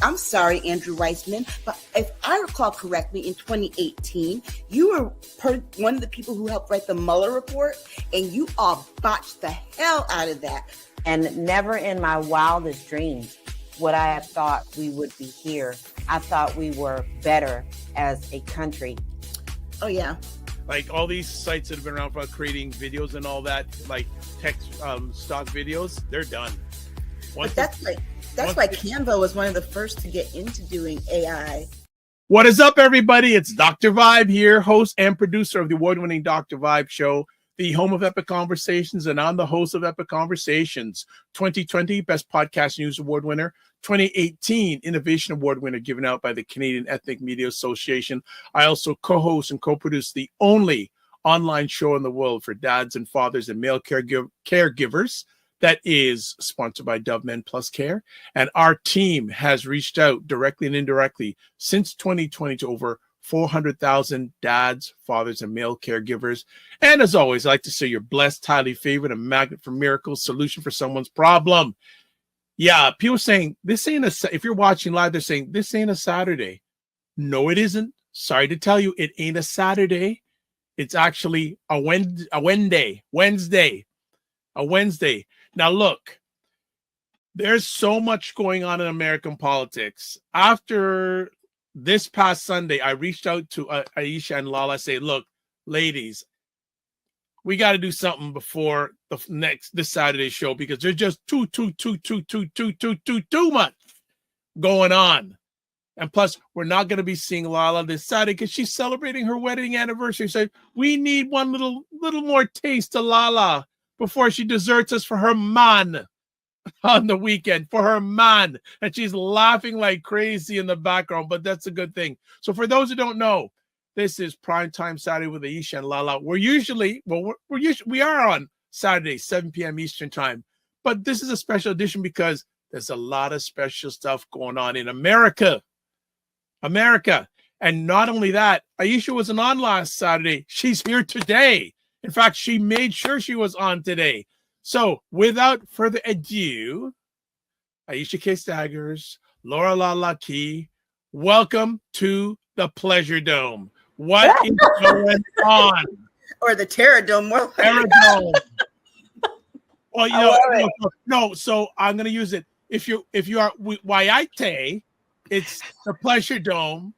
I'm sorry, Andrew Weissman, but if I recall correctly, in 2018, you were one of the people who helped write the Mueller report, and you all botched the hell out of that. And never in my wildest dreams would I have thought we would be here. I thought we were better as a country. Oh, yeah. Like all these sites that have been around for creating videos and all that, like text stock videos, they're done. But that's why Canva was one of the first to get into doing AI. What is up, everybody? It's Dr. Vibe here, host and producer of the award-winning Dr. Vibe Show, the home of Epic Conversations, and I'm the host of Epic Conversations. 2020 Best Podcast News Award winner, 2018 Innovation Award winner given out by the Canadian Ethnic Media Association. I also co-host and co-produce the only online show in the world for dads and fathers and male caregivers that is sponsored by Dove Men Plus Care. And our team has reached out directly and indirectly since 2020 to over 400,000 dads, fathers, and male caregivers. And as always, I like to say you're blessed, highly favored, a magnet for miracles, solution for someone's problem. Yeah, people saying this ain't if you're watching live, they're saying this ain't a Saturday. No, it isn't. Sorry to tell you, it ain't a Saturday. It's actually a Wednesday. Now, look, there's so much going on in American politics. This past Sunday, I reached out to Aisha and LaLa. Say, look, ladies, we got to do something before this Saturday show because there's just too much going on. And plus, we're not going to be seeing LaLa this Saturday because she's celebrating her wedding anniversary. So we need one little more taste of LaLa before she deserts us for her man on the weekend, for her man. And she's laughing like crazy in the background, but that's a good thing. So for those who don't know, this is Primetime Saturday with Aisha and LaLa. We are on Saturday, 7 p.m. Eastern time, but this is a special edition because there's a lot of special stuff going on in America. And not only that, Aisha wasn't on last Saturday. She's here today. In fact, she made sure she was on today. So without further ado, Aisha K. Staggers, Laura LaLa Key, welcome to the Pleasure Dome. What is going on? Or the Terror Dome. Terror Dome. Well, no, so I'm going to use it. If you are Waiate, it's the Pleasure Dome.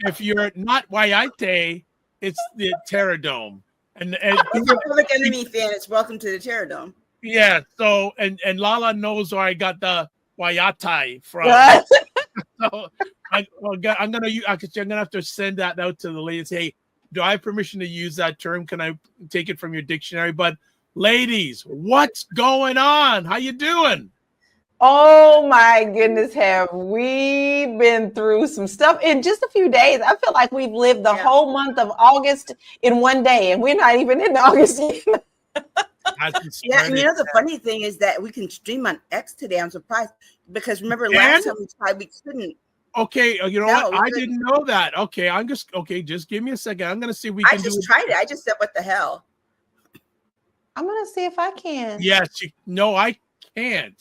If you're not Waiate, it's the Terror Dome. And if you're a Public Enemy fan, it's welcome to the Terror Dome. Yeah. So and LaLa knows where I got the Waiatai from. So I'm gonna have to send that out to the ladies. Hey, do I have permission to use that term? Can I take it from your dictionary? But ladies, what's going on? How you doing? Oh my goodness, have we been through some stuff in just a few days? I feel like we've lived the whole month of August in one day, and we're not even in August yet. Yeah, and the funny thing is that we can stream on X today. I'm surprised because remember last time we tried, we couldn't. Okay, you know what? I didn't know that. Okay, just give me a second. I'm gonna see if we can do it. I just tried it. I just said, what the hell? I'm gonna see if I can. Yes, no, I can't.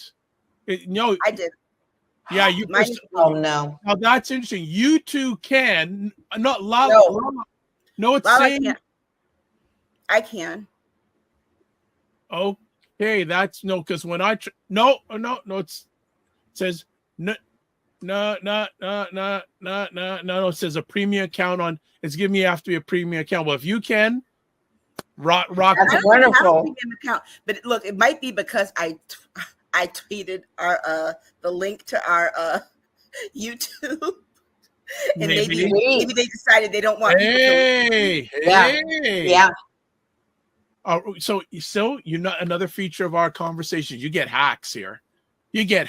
No, I did. Yeah, you. Oh no! Now that's interesting. You two can not LaLa. No, it's saying I can. Okay, that's no, because when I no, it says no. It says a premium account on. It's giving me after a premium account. Well, if you can, rock. That's wonderful. Premium account, but look, it might be because I tweeted the link to our YouTube, and maybe they decided they don't want people to. Yeah. So you're not another feature of our conversation. You get hacks here. You get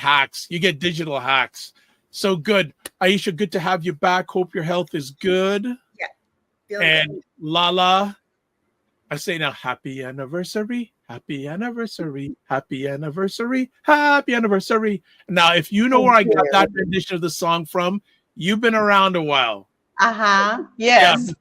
digital hacks. So good, Aisha. Good to have you back. Hope your health is good. Yeah. And LaLa, I say now, happy anniversary. Happy anniversary, happy anniversary, happy anniversary. Now, if you know where I got that rendition of the song from, you've been around a while. Yes. Yeah, it's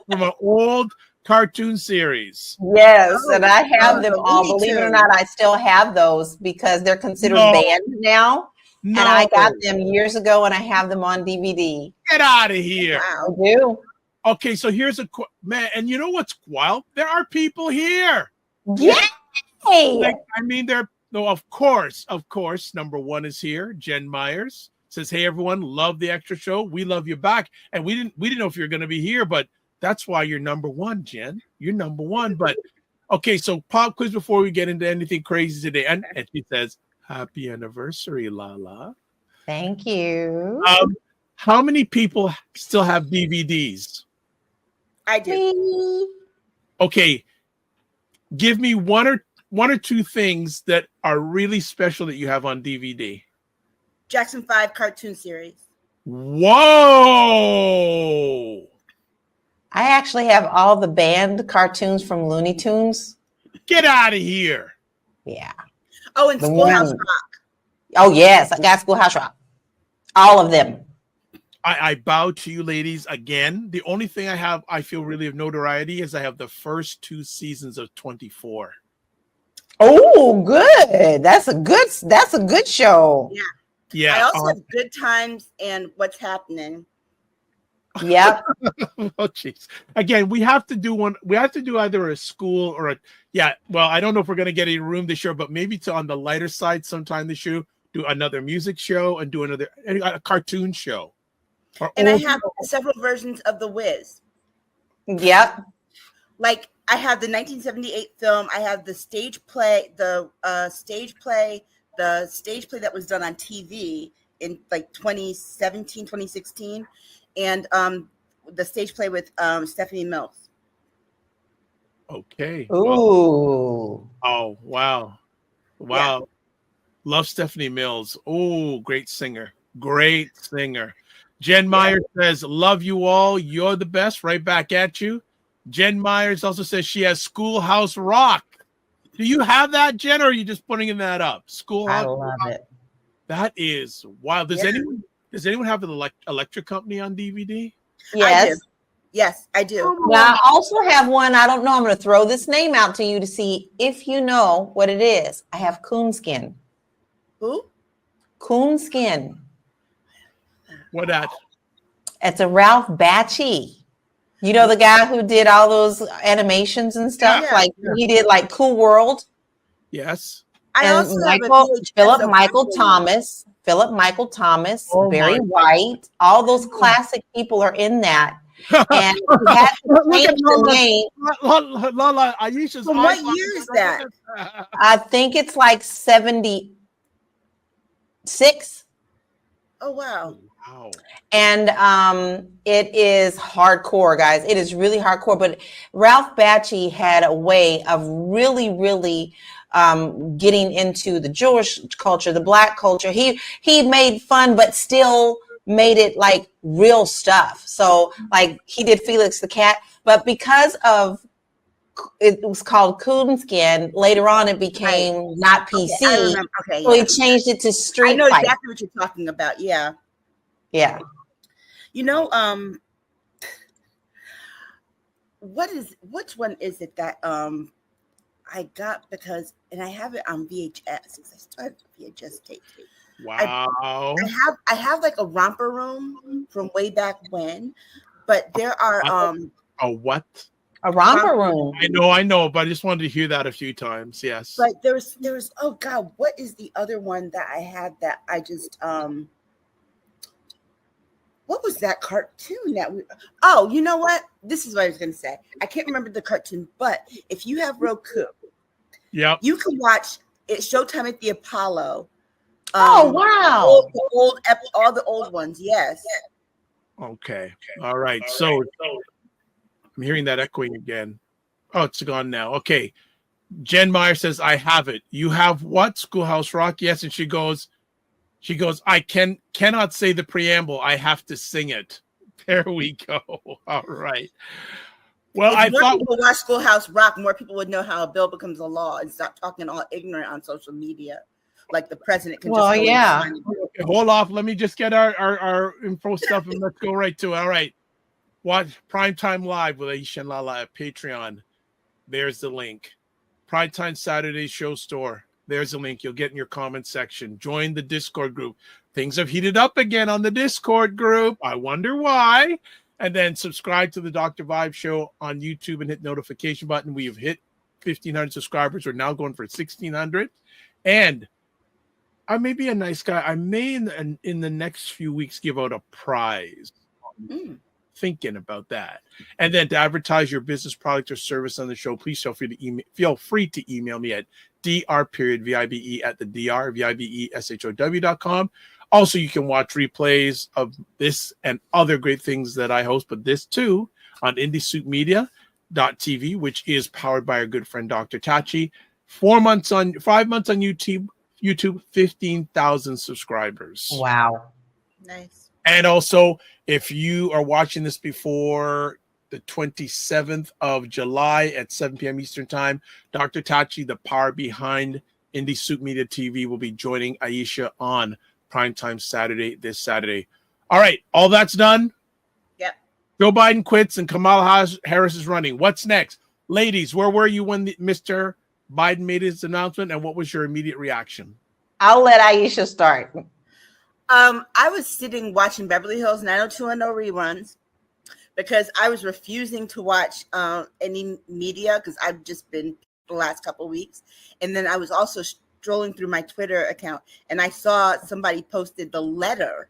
from an old cartoon series. Yes, and I have them all. Believe it or not, I still have those because they're considered banned now. No. And I got them years ago, and I have them on DVD. Get out of here. Wow. I do. Okay, so here's man, and you know what's wild? There are people here. Yay! Like, I mean, of course, number one is here. Jen Myers says, "Hey everyone, love the extra show. We love you back." And we didn't know if you're going to be here, but that's why you're number one, Jen. You're number one. But okay, so pop quiz before we get into anything crazy today. And she says, "Happy anniversary, LaLa." Thank you. How many people still have DVDs? I do. Okay, give me one or two things that are really special that you have on DVD. Jackson 5 cartoon series. Whoa! I actually have all the banned cartoons from Looney Tunes. Get out of here. Yeah. Oh, and Schoolhouse Rock. Oh, yes. I got Schoolhouse Rock. All of them. I bow to you ladies again. The only thing I feel really of notoriety is I have the first 2 seasons of 24. Oh, good. That's a good show. Yeah. Yeah. I also have Good Times and What's Happening. Yep. Oh, jeez. Again, we have to do one. We have to do either a school or well, I don't know if we're going to get a room this year, but maybe on the lighter side sometime this year, do another music show and do a cartoon show. And I have several versions of The Wiz. Yep. Like I have the 1978 film. I have the stage play, the stage play that was done on TV in like 2017, 2016, and the stage play with Stephanie Mills. Okay. Ooh. Oh, wow. Yeah. Love Stephanie Mills. Oh, great singer. Great singer. Jen Myers says, "Love you all. You're the best." Right back at you. Jen Myers also says she has Schoolhouse Rock. Do you have that, Jen, or are you just putting that up? Schoolhouse. I love it. That is wild. Does anyone have the Electric Company on DVD? Yes. Yes, I do. Now, I also have one. I don't know. I'm going to throw this name out to you to see if you know what it is. I have Coonskin. Who? Coonskin. What that? It's a Ralph Bakshi. You know the guy who did all those animations and stuff? He did like Cool World. Yes. Philip Michael Thomas, Barry White, all those classic people are in that. And he had to change the name. LaLa, Aisha's. From what year is that? I think it's like 76. Oh wow. Wow. And it is hardcore, guys. It is really hardcore. But Ralph Bakshi had a way of really, really getting into the Jewish culture, the Black culture. He made fun, but still made it like real stuff. So like he did Felix the Cat, but because of it was called Coonskin, later on it became not PC. Okay, so he changed it to Street Fighter. I know exactly what you're talking about. Yeah. Yeah. You know, which one is it that I got and I have it on VHS because I started VHS tape. Wow. I have like a romper room from way back when, but there are a what? A romper room. I know, but I just wanted to hear that a few times. Yes. But there's oh God, what is the other one that I had that I just what was that cartoon that you know what? This is what I was going to say. I can't remember the cartoon, but if you have Roku, you can watch it Showtime at the Apollo. Oh, wow. All the old ones. Yes. Okay. All right. So I'm hearing that echoing again. Oh, it's gone now. Okay. Jen Meyer says, "I have it." You have what? Schoolhouse Rock? Yes. And she goes, "I cannot say the preamble. I have to sing it." There we go. All right. Well, if more people watch Schoolhouse Rock, more people would know how a bill becomes a law and stop talking all ignorant on social media. Like the president can okay, hold off. Let me just get our info stuff and let's go right to it. All right. Watch Primetime Live with Aisha and LaLa at Patreon. There's the link. Primetime Saturday show store. There's a link you'll get in your comment section. Join the Discord group. Things have heated up again on the Discord group. I wonder why. And then subscribe to the Dr. Vibe Show on YouTube and hit notification button. We have hit 1,500 subscribers. We're now going for 1,600. And I may be a nice guy. I may in the next few weeks give out a prize. Thinking about that. And then to advertise your business, product, or service on the show, please feel free to email me at dr.vibe@vibeshow.com. Also, you can watch replays of this and other great things that I host, but this too on IndieSuitMedia.tv, which is powered by our good friend Dr. Tachi. 5 months on YouTube, 15,000 subscribers. Wow. Nice. And also, if you are watching this before the 27th of July at 7 p.m. Eastern Time, Dr. Tachi, the power behind Indie Suit Media TV, will be joining Aisha on Primetime Saturday, this Saturday. All right, all that's done. Yep. Joe Biden quits and Kamala Harris is running. What's next? Ladies, where were you when Mr. Biden made his announcement, and what was your immediate reaction? I'll let Aisha start. I was sitting watching Beverly Hills 90210 reruns because I was refusing to watch any media because I've just been the last couple of weeks. And then I was also strolling through my Twitter account and I saw somebody posted the letter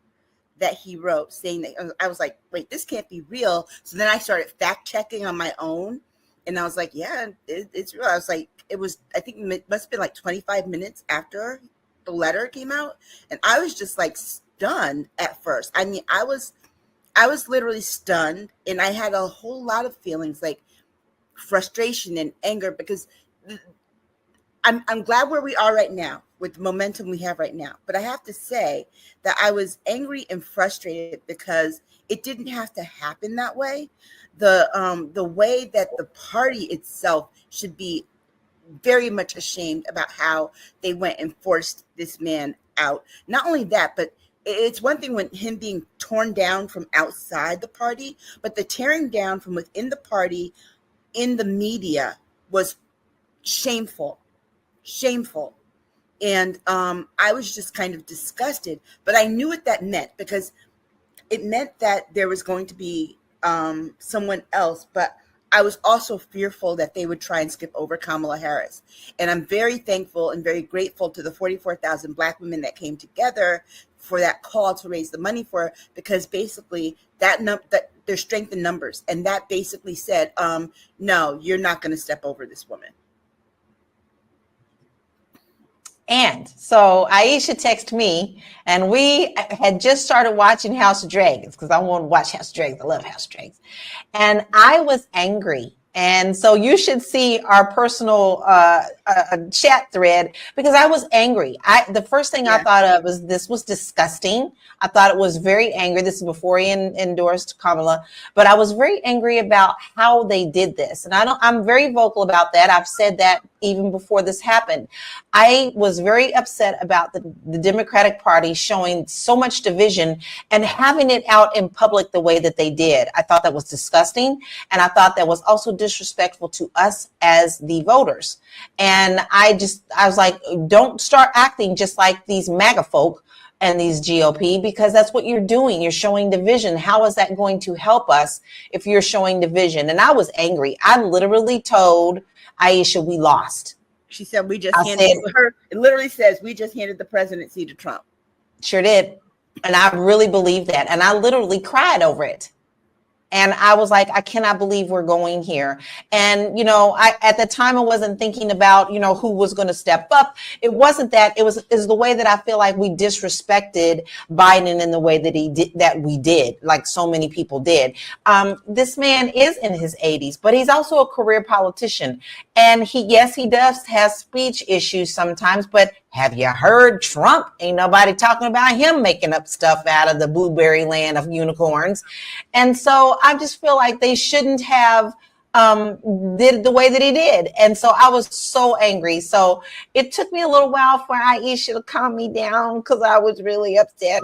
that he wrote saying that. I was like, wait, this can't be real. So then I started fact checking on my own. And I was like, yeah, it's real. I was like, I think it must have been like 25 minutes after the letter came out. And I was just like stunned at first. I mean, I was literally stunned. And I had a whole lot of feelings like frustration and anger because I'm glad where we are right now with the momentum we have right now. But I have to say that I was angry and frustrated because it didn't have to happen that way. The way that the party itself should be very much ashamed about how they went and forced this man out. Not only that, but it's one thing when him being torn down from outside the party, but the tearing down from within the party in the media was shameful. And I was just kind of disgusted, but I knew what that meant because it meant that there was going to be someone else, but I was also fearful that they would try and skip over Kamala Harris. And I'm very thankful and very grateful to the 44,000 Black women that came together for that call to raise the money for her, because basically that there's strength in numbers. And that basically said, no, you're not going to step over this woman. And so Aisha texted me, and we had just started watching House of Dragons because I want to watch House of Dragons. I love House of Dragons. And I was angry. And so you should see our personal chat thread because I was angry. The first thing I thought of was this was disgusting. I thought it was very angry. This is before he endorsed Kamala, but I was very angry about how they did this. And I'm very vocal about that. I've said that even before this happened. I was very upset about the Democratic Party showing so much division and having it out in public the way that they did. I thought that was disgusting. And I thought that was also disrespectful to us as the voters. And I was like, don't start acting just like these MAGA folk and these GOP, because that's what you're doing. You're showing division. How is that going to help us if you're showing division? And I was angry. I literally told Aisha we lost. She said, we just handed her. It literally says, we just handed the presidency to Trump. Sure did. And I really believe that. And I literally cried over it. And I was like, I cannot believe we're going here. And, at the time I wasn't thinking about, who was going to step up. It wasn't that. It was the way that I feel like we disrespected Biden in the way that we did, like so many people did. This man is in his 80s, but he's also a career politician. And he does have speech issues sometimes, but have you heard Trump? Ain't nobody talking about him making up stuff out of the blueberry land of unicorns. And so I just feel like they shouldn't have did the way that he did. And so I was so angry. So it took me a little while for Aisha to calm me down because I was really upset.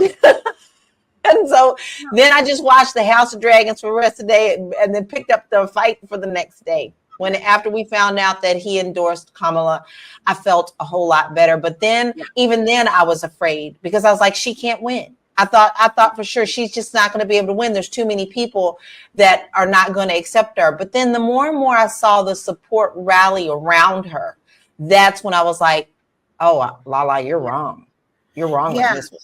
And so then I just watched the House of Dragons for the rest of the day and then picked up the fight for the next day. After we found out that he endorsed Kamala, I felt a whole lot better. But then, even then, I was afraid because I was like, she can't win. I thought for sure she's just not going to be able to win. There's too many people that are not going to accept her. But then the more and more I saw the support rally around her, that's when I was like, oh, LaLa, you're wrong. You're wrong on this one.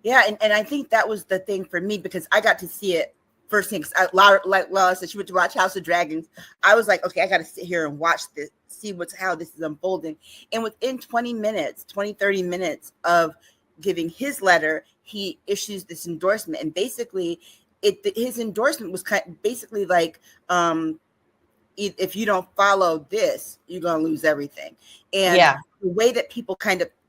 Yeah, and I think that was the thing for me because I got to see it firsthand. Like LaLa said, she went to watch House of Dragons. I was like, okay, I got to sit here and watch this, see how this is unfolding. And within 30 minutes of giving his letter, he issues this endorsement. And basically, his endorsement was basically like, if you don't follow this, you're going to lose everything. And the way that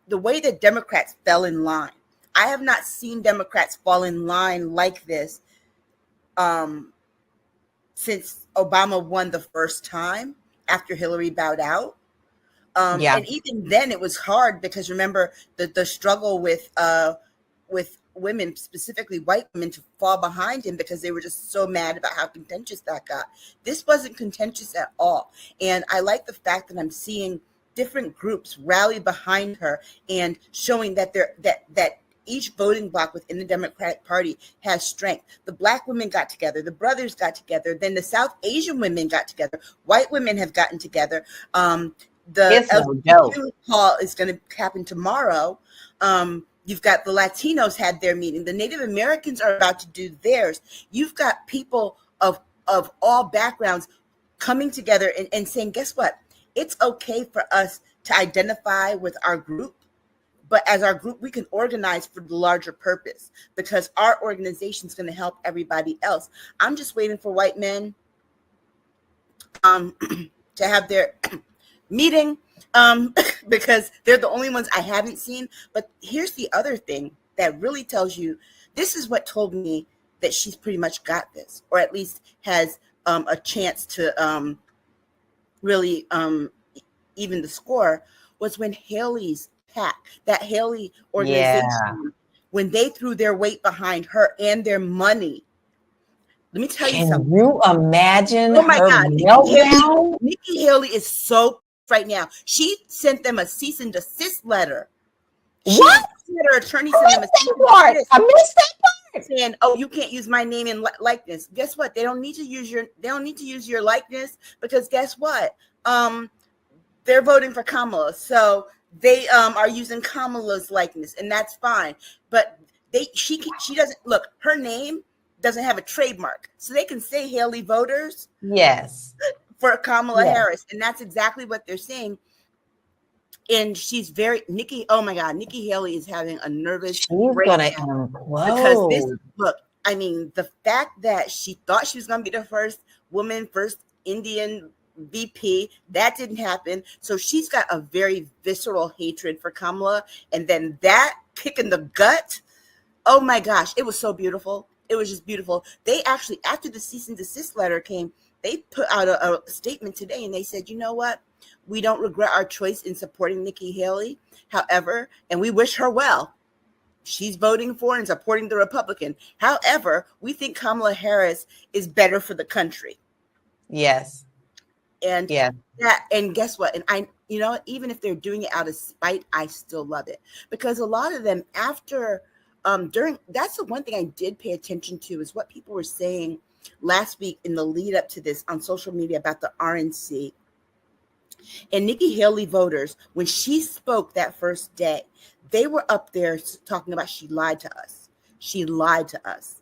the way that Democrats fell in line, I have not seen Democrats fall in line like this since Obama won the first time after Hillary bowed out. And even then it was hard because remember the struggle with women, specifically white women, to fall behind him because they were just so mad about how contentious that got. This wasn't contentious at all. And I like the fact that I'm seeing different groups rally behind her and showing that that each voting bloc within the Democratic Party has strength. The Black women got together, the brothers got together, then the South Asian women got together, white women have gotten together. The LGBT call is going to happen tomorrow. You've got the Latinos had their meeting. The Native Americans are about to do theirs. You've got people of all backgrounds coming together and saying, guess what? It's okay for us to identify with our group, but as our group, we can organize for the larger purpose because our organization is going to help everybody else. I'm just waiting for white men to have their meeting because they're the only ones I haven't seen. But here's the other thing that really tells you, this is what told me that she's pretty much got this, or at least has a chance to really even the score, was when Haley's PAC, that Haley organization, when they threw their weight behind her and their money. Let me tell you something. Can you imagine? Oh my God, Nikki Haley is so right now. She sent them a cease and desist letter. What? Her attorney sent them a cease and desist. I missed that part. Saying, "Oh, you can't use my name and likeness." Guess what? They don't need to use your likeness because guess what? They're voting for Kamala, so they are using Kamala's likeness, and that's fine. But she doesn't look. Her name doesn't have a trademark, so they can say Haley voters. Yes. For Kamala Harris, and that's exactly what they're saying. And she's Nikki. Oh my God, Nikki Haley is having a nervous breakdown because the fact that she thought she was going to be the first Indian VP, that didn't happen. So she's got a very visceral hatred for Kamala, and then that kick in the gut. Oh my gosh, it was so beautiful. It was just beautiful. They actually, after the cease and desist letter came, they put out a statement today and they said, you know what? We don't regret our choice in supporting Nikki Haley. However, and we wish her well. She's voting for and supporting the Republican. However, we think Kamala Harris is better for the country. Yes. And and guess what? And even if they're doing it out of spite, I still love it because a lot of them that's the one thing I did pay attention to is what people were saying last week in the lead up to this on social media about the RNC. And Nikki Haley voters, when she spoke that first day, they were up there talking about she lied to us. She lied to us.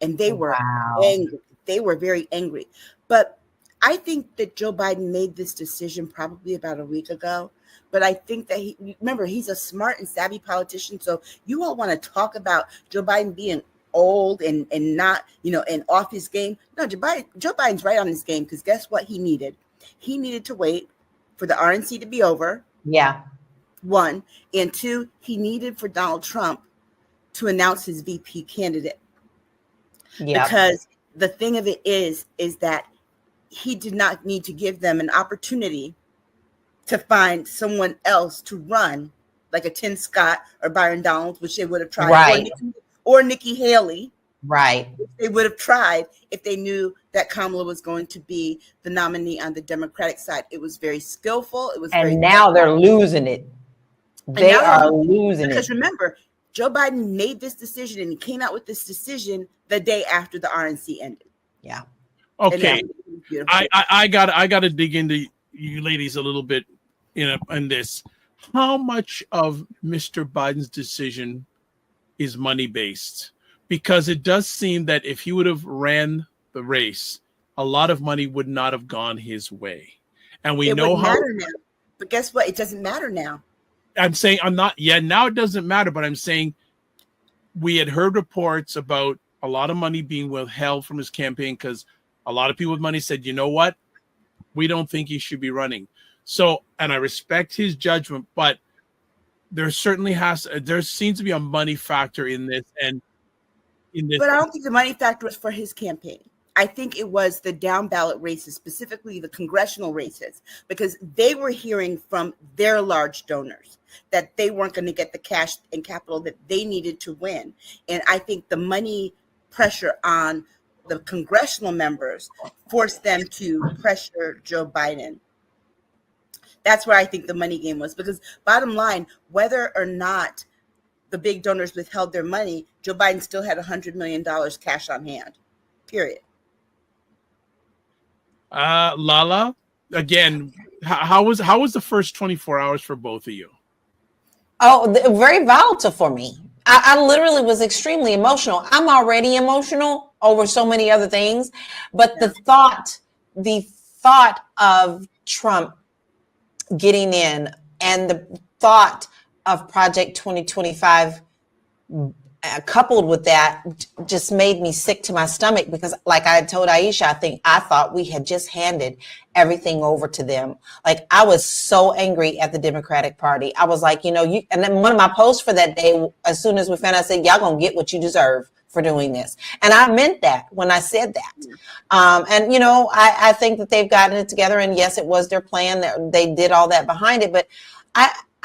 And they were angry. They were very angry. But I think that Joe Biden made this decision probably about a week ago. But I think that he's a smart and savvy politician. So you all want to talk about Joe Biden being old and not, and off his game. No, Joe Biden's right on his game because guess what he needed? He needed to wait for the RNC to be over. Yeah. 1. And 2, he needed for Donald Trump to announce his VP candidate. Yeah. Because the thing of it is that he did not need to give them an opportunity to find someone else to run, like a Tim Scott or Byron Donalds, which they would have tried, right. or Nikki Haley. Right. They would have tried if they knew that Kamala was going to be the nominee on the Democratic side. It was very skillful. It was and now they're losing it. They are losing it. Because remember, Joe Biden made this decision and he came out with this decision the day after the RNC ended. Yeah. Okay. I gotta dig into you ladies a little bit in this. How much of Mr. Biden's decision is money based? Because it does seem that if he would have ran the race, a lot of money would not have gone his way. And we know how. Now. But guess what? It doesn't matter now. I'm saying now it doesn't matter, but I'm saying we had heard reports about a lot of money being withheld from his campaign because a lot of people with money said, you know what? We don't think he should be running. So, and I respect his judgment, but there seems to be a money factor in this. But I don't think the money factor was for his campaign. I think it was the down ballot races, specifically the congressional races, because they were hearing from their large donors that they weren't going to get the cash and capital that they needed to win. And I think the money pressure on the congressional members forced them to pressure Joe Biden. That's where I think the money game was, because bottom line, whether or not the big donors withheld their money, Joe Biden still had $100 million cash on hand, period. LaLa, again, how was the first 24 hours for both of you? Oh, very volatile for me. I literally was extremely emotional. I'm already emotional over so many other things, but the thought of Trump getting in and the thought of Project 2025 coupled with that just made me sick to my stomach, because like I told Aisha, I thought we had just handed everything over to them. Like, I was so angry at the Democratic Party. I was like, and then one of my posts for that day, as soon as we found out, I said, y'all gonna get what you deserve for doing this. And I meant that when I said that. I think that they've gotten it together, and yes, it was their plan. They did all that behind it, but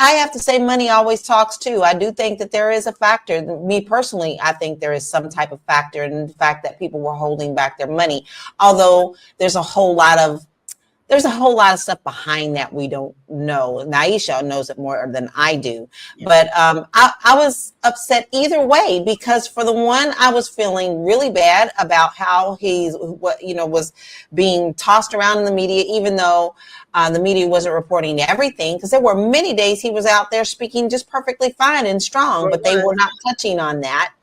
I have to say money always talks too. I do think that there is a factor. Me personally, I think there is some type of factor in the fact that people were holding back their money. Although there's a whole lot of stuff behind that we don't know. And Aisha knows it more than I do. Yeah. But I was upset either way, because for the one, I was feeling really bad about how was being tossed around in the media, even though the media wasn't reporting everything, because there were many days he was out there speaking just perfectly fine and strong, but they were not touching on that.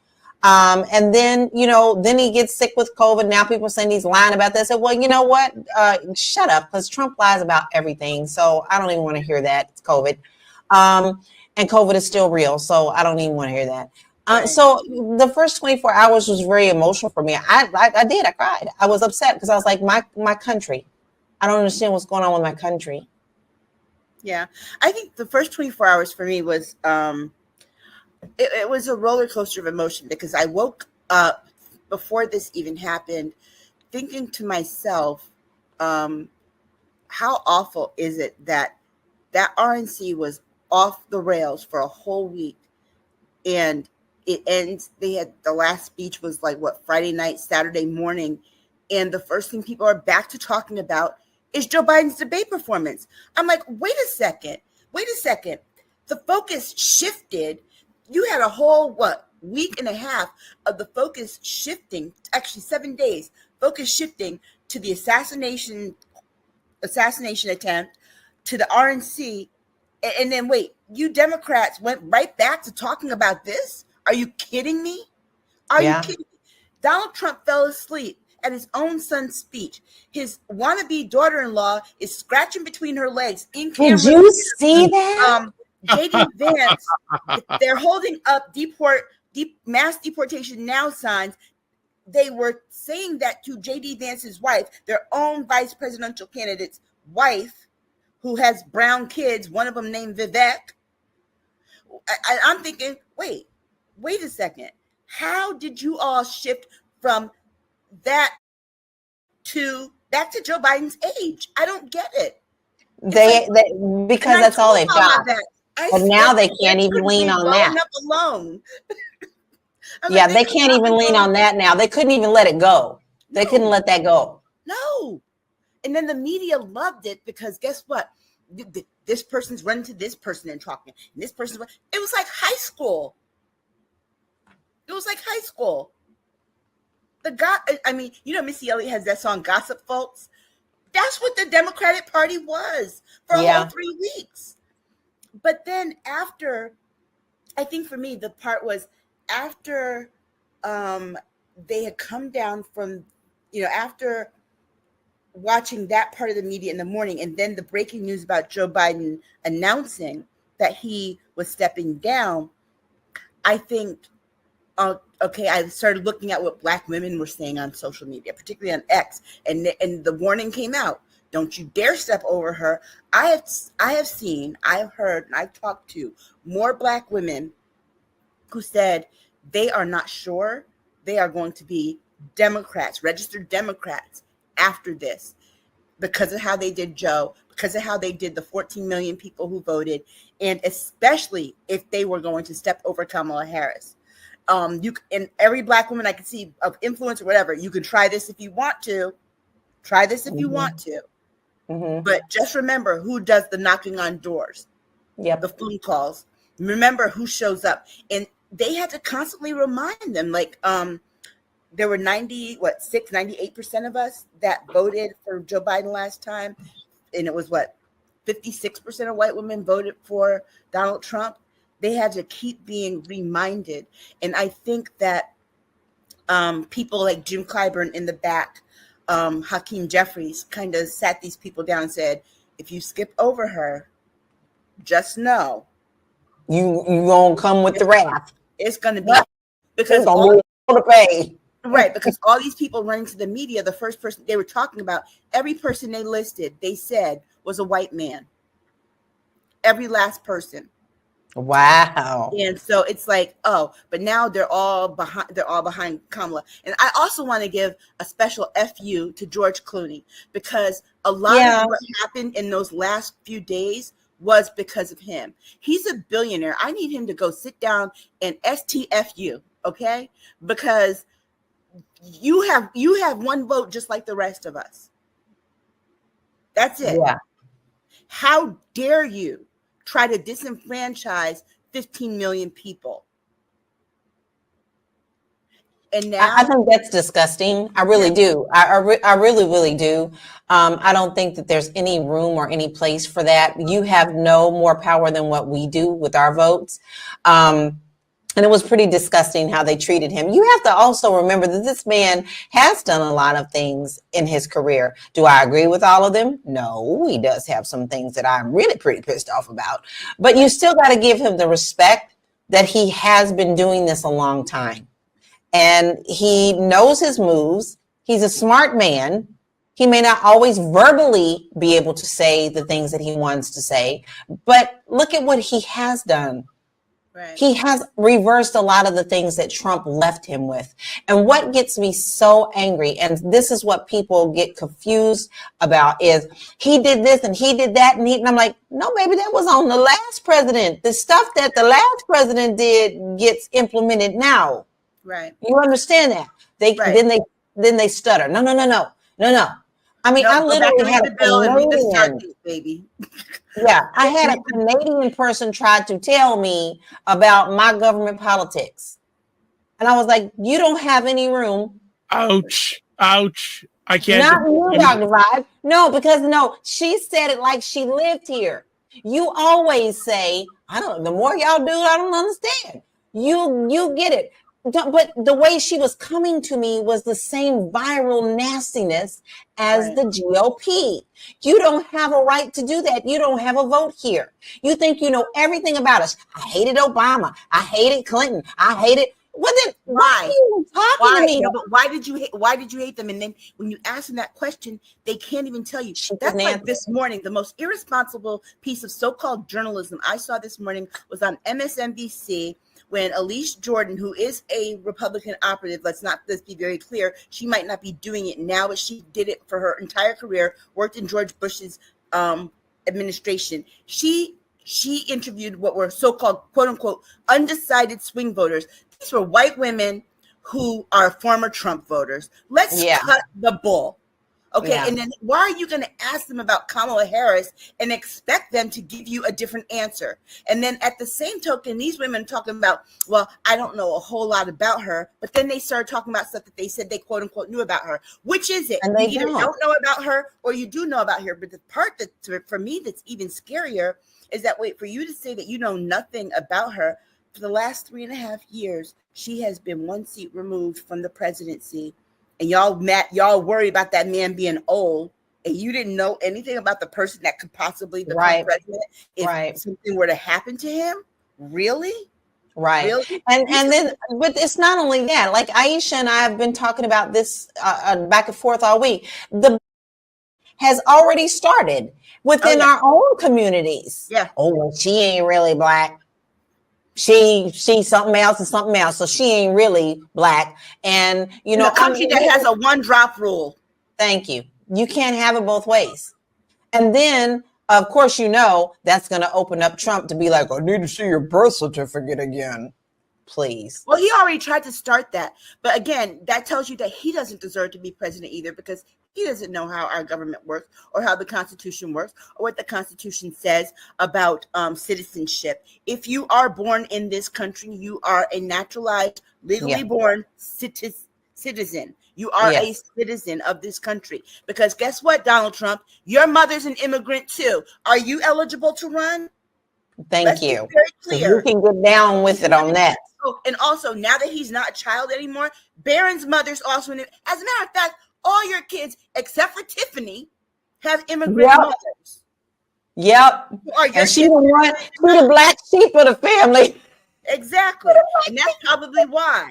And then he gets sick with COVID. Now people are saying he's lying about this. Well, you know what? Shut up, because Trump lies about everything. So I don't even want to hear that. It's COVID. And COVID is still real. So I don't even want to hear that. So the first 24 hours was very emotional for me. I cried. I was upset because I was like, my country. I don't understand what's going on with my country. Yeah. I think the first 24 hours for me was, it was a roller coaster of emotion, because I woke up before this even happened thinking to myself, how awful is it that RNC was off the rails for a whole week, and it ends. The last speech was like Friday night, Saturday morning, and the first thing people are back to talking about is Joe Biden's debate performance. I'm like, wait a second. The focus shifted. You had a whole week and a half of the focus shifting, actually 7 days, focus shifting to the assassination attempt, to the RNC, and then you Democrats went right back to talking about this? Are you kidding me? Are you kidding me? Donald Trump fell asleep at his own son's speech. His wannabe daughter-in-law is scratching between her legs in camera. Did you see that? JD Vance, they're holding up mass deportation now signs. They were saying that to JD Vance's wife, their own vice presidential candidate's wife, who has brown kids, one of them named Vivek. I'm thinking, wait a second. How did you all shift from that back to Joe Biden's age? I don't get it. Because that's all they've got. And now they can't even lean on that. Up alone. Yeah, they can't even lean on that now. They couldn't even let it go. They couldn't let that go. No. And then the media loved it because guess what? This person's running to this person and talking. And this person's it was like high school. It was like high school. Missy Elliott has that song Gossip Folks. That's what the Democratic Party was for a whole 3 weeks. But then after, I think for me, the part was after they had come down from, after watching that part of the media in the morning, and then the breaking news about Joe Biden announcing that he was stepping down, I think, I started looking at what Black women were saying on social media, particularly on X, and the warning came out. Don't you dare step over her. I have seen, I've heard, and I've talked to more Black women who said they are not sure they are going to be Democrats, registered Democrats after this, because of how they did Joe, because of how they did the 14 million people who voted, and especially if they were going to step over Kamala Harris. And every Black woman I could see of influence or whatever, you can try this if you want to. Try this if you want to. Mm-hmm. But just remember who does the knocking on doors, the phone calls. Remember who shows up. And they had to constantly remind them, like, there were 98% of us that voted for Joe Biden last time. And it was 56% of white women voted for Donald Trump. They had to keep being reminded. And I think that people like Jim Clyburn in the back, Hakeem Jeffries, kind of sat these people down and said, if you skip over her, just know. You gonna come with the wrath. It's going to be because all to pay. Right, because all these people running to the media, the first person they were talking about, every person they listed, they said was a white man. Every last person. Wow. And so it's like, but now they're all behind Kamala. And I also want to give a special FU to George Clooney, because a lot of what happened in those last few days was because of him. He's a billionaire. I need him to go sit down and STFU, okay? Because you have one vote just like the rest of us. That's it. Yeah. How dare you try to disenfranchise 15 million people? And now I think that's disgusting. I really do. I really, really do. I don't think that there's any room or any place for that. You have no more power than what we do with our votes. And it was pretty disgusting how they treated him. You have to also remember that this man has done a lot of things in his career. Do I agree with all of them? No, he does have some things that I'm really pretty pissed off about. But you still got to give him the respect that he has been doing this a long time. And he knows his moves. He's a smart man. He may not always verbally be able to say the things that he wants to say, but look at what he has done. Right. He has reversed a lot of the things that Trump left him with. And what gets me so angry, and this is what people get confused about, is he did this and he did that. And I'm like, no, baby, that was on the last president. The stuff that the last president did gets implemented now. Right. You understand that? Then they stutter. No. I mean, I literally had a bill and read the circuit, baby. Yeah, I had a Canadian person try to tell me about my government politics. And I was like, you don't have any room. Ouch. I can't. Not you, Dr. Vibe. No, she said it like she lived here. You always say, the more y'all do, I don't understand. You get it. But the way she was coming to me was the same viral nastiness as the GOP. You don't have a right to do that. You don't have a vote here. You think you know everything about us. I hated Obama. I hated Clinton. I hated. Why are you talking to me? No, but why did you hate them? And then when you ask them that question, they can't even tell you. That's like this morning. The most irresponsible piece of so-called journalism I saw this morning was on MSNBC. When Elise Jordan, who is a Republican operative, let's be very clear, she might not be doing it now, but she did it for her entire career, worked in George Bush's administration. She she interviewed what were so-called, quote unquote, undecided swing voters. These were white women who are former Trump voters. Let's cut the bull. Okay, and then why are you going to ask them about Kamala Harris and expect them to give you a different answer? And then at the same token, these women talking about, well, I don't know a whole lot about her, but then they started talking about stuff that they said they quote unquote knew about her. Which is it? And they you either don't know about her or you do know about her. But the part that for me that's even scarier is that for you to say that you know nothing about her, for the last 3.5 years, she has been one seat removed from the presidency. And y'all worry about that man being old, and you didn't know anything about the person that could possibly become president if something were to happen to him. Really? Right. Really? And then, but it's not only that. Like Aisha and I have been talking about this back and forth all week. The has already started within our own communities. Yeah. Oh, well, she ain't really black. She's something else and something else. So she ain't really black. And, you know, a country that has a 1-drop rule. Thank you. You can't have it both ways. And then, of course, you know, that's going to open up Trump to be like, I need to see your birth certificate again. Please. Well, he already tried to start that. But again, that tells you that he doesn't deserve to be president either, because he doesn't know how our government works or how the Constitution works or what the Constitution says about citizenship. If you are born in this country, you are a naturalized, legally born citizen. You are a citizen of this country. Because guess what, Donald Trump? Your mother's an immigrant too. Are you eligible to run? Thank you. Very clear. You can get down with it on that. And also, now that he's not a child anymore, Barron's mother's also as a matter of fact, all your kids, except for Tiffany, have immigrant mothers. Yep. And she's the black sheep of the family. Exactly. And that's probably why.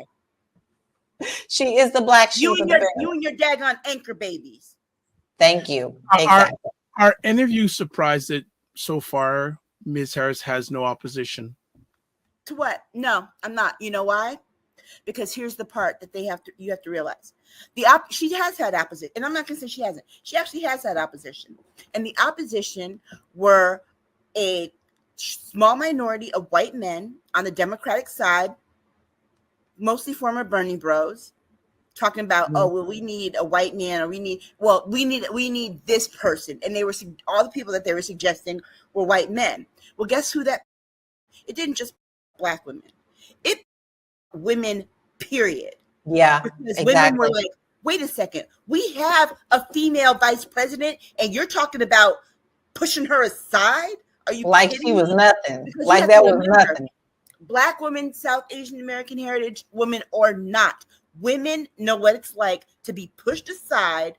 She is the black sheep of the family. You and your daggone anchor babies. Thank you. Are any of you surprised that so far Ms. Harris has no opposition? To what? No, I'm not. You know why? Because here's the part that you have to realize. She has had opposition, and I'm not going to say she hasn't. She actually has had opposition, and the opposition were a small minority of white men on the Democratic side, mostly former Bernie bros, talking about, oh, well, we need a white man, or we need this person, and all the people that they were suggesting were white men. Well, guess who that? It didn't just black women. It women, period. Yeah, because women were like, wait a second, we have a female vice president, and you're talking about pushing her aside? Are you like she was nothing? Because like that was nothing. Black women, South Asian American heritage women or not, women know what it's like to be pushed aside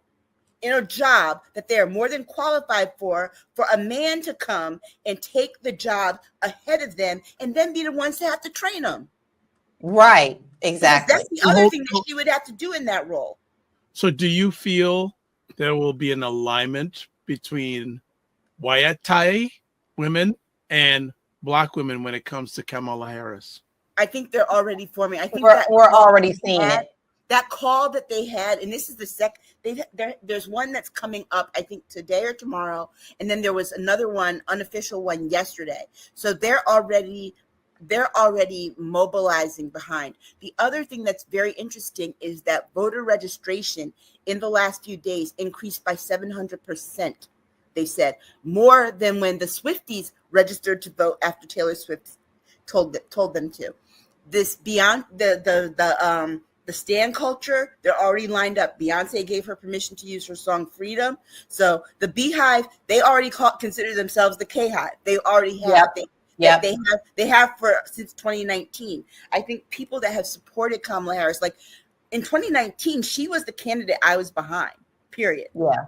in a job that they are more than qualified for a man to come and take the job ahead of them and then be the ones to have to train them. Right, exactly. Because that's the other thing that she would have to do in that role. So do you feel there will be an alignment between white women and black women when it comes to Kamala Harris? I think they're already forming. I think we're already seeing it. That call that they had, and this is the there's one that's coming up, I think today or tomorrow, and then there was another one, unofficial one yesterday. So they're already mobilizing behind. The other thing that's very interesting is that voter registration in the last few days increased by 700%. They said more than when the Swifties registered to vote after Taylor Swift told them to. This beyond the stan culture, they're already lined up. Beyonce gave her permission to use her song Freedom. So the Beehive, they already consider themselves the K-Hive. They already have. They have since 2019. I think people that have supported Kamala Harris, like in 2019, she was the candidate I was behind, period. Yeah.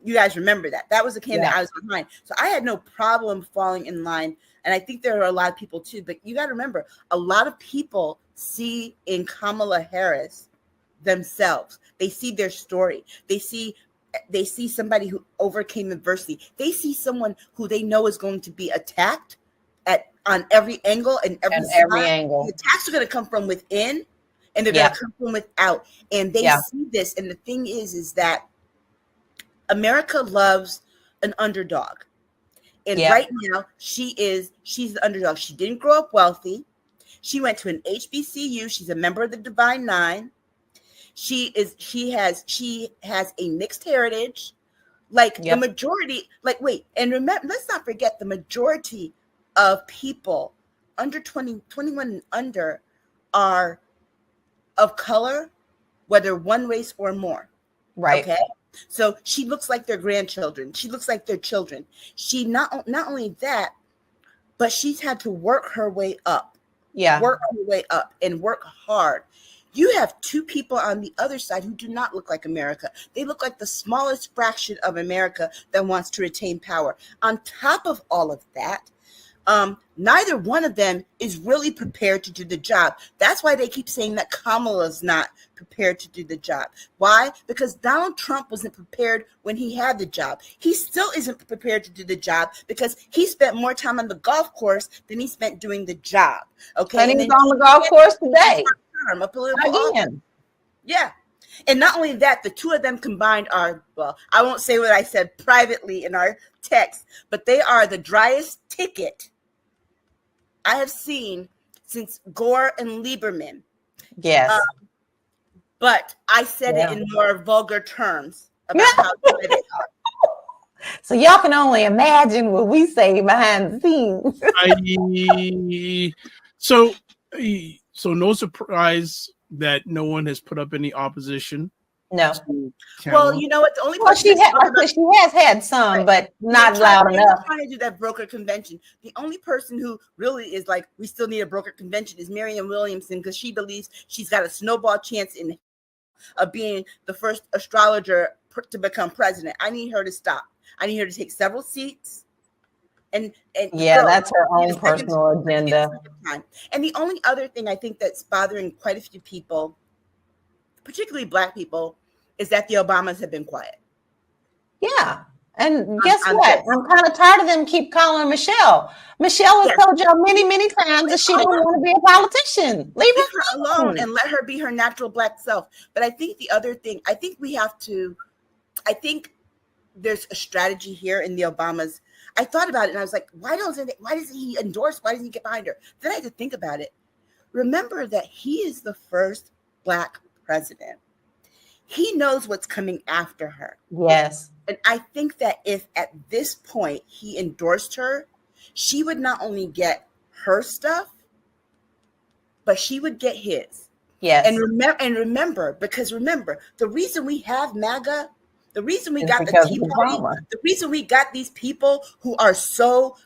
You guys remember that. That was the candidate I was behind. So I had no problem falling in line. And I think there are a lot of people too, but you got to remember, a lot of people see in Kamala Harris themselves. They see their story. They see somebody who overcame adversity. They see someone who they know is going to be attacked on every angle and every angle. The attacks are going to come from within, and they're going to come from without. And they see this. And the thing is that America loves an underdog. And right now, she's the underdog. She didn't grow up wealthy. She went to an HBCU. She's a member of the Divine Nine. She has a mixed heritage. Like the majority, and remember, let's not forget the majority of people under 21 and under are of color, whether one race or more. Right. Okay. So she looks like their grandchildren. She looks like their children. She not only that, but she's had to work her way up. Yeah. Work her way up and work hard. You have two people on the other side who do not look like America. They look like the smallest fraction of America that wants to retain power. On top of all of that, neither one of them is really prepared to do the job. That's why they keep saying that Kamala's not prepared to do the job. Why? Because Donald Trump wasn't prepared when he had the job. He still isn't prepared to do the job because he spent more time on the golf course than he spent doing the job. Okay. And he's on the golf course today. A political Again. Yeah. And not only that, the two of them combined are, well, I won't say what I said privately in our text, but they are the driest ticket I have seen since Gore and Lieberman. Yes. But I said it in more vulgar terms about how dry they are. So y'all can only imagine what we say behind the So scenes. no surprise that no one has put up any opposition. No. Well, you know what? The only she has had some, but not loud enough. They're trying to do that broker convention. The only person who really is like, we still need a broker convention is Marianne Williamson, because she believes she's got a snowball chance of being the first astrologer to become president. I need her to stop. I need her to take several seats. And that's her own personal agenda. And the only other thing I think that's bothering quite a few people, particularly Black people, is that the Obamas have been quiet. Yeah. And guess what? I'm kind of tired of them keep calling Michelle. Michelle has told y'all many, many times that she don't want to be a politician. Leave her alone and let her be her natural Black self. But I think the other thing, I think there's a strategy here in the Obamas. I thought about it and I was like, why doesn't he endorse? Why doesn't he get behind her? Then I had to think about it. Remember that he is the first Black president. He knows what's coming after her. Yes. And I think that if at this point he endorsed her, she would not only get her stuff, but she would get his. Yes. And remember, the reason we have MAGA, the reason we got the Tea Party, the reason we got these people who are so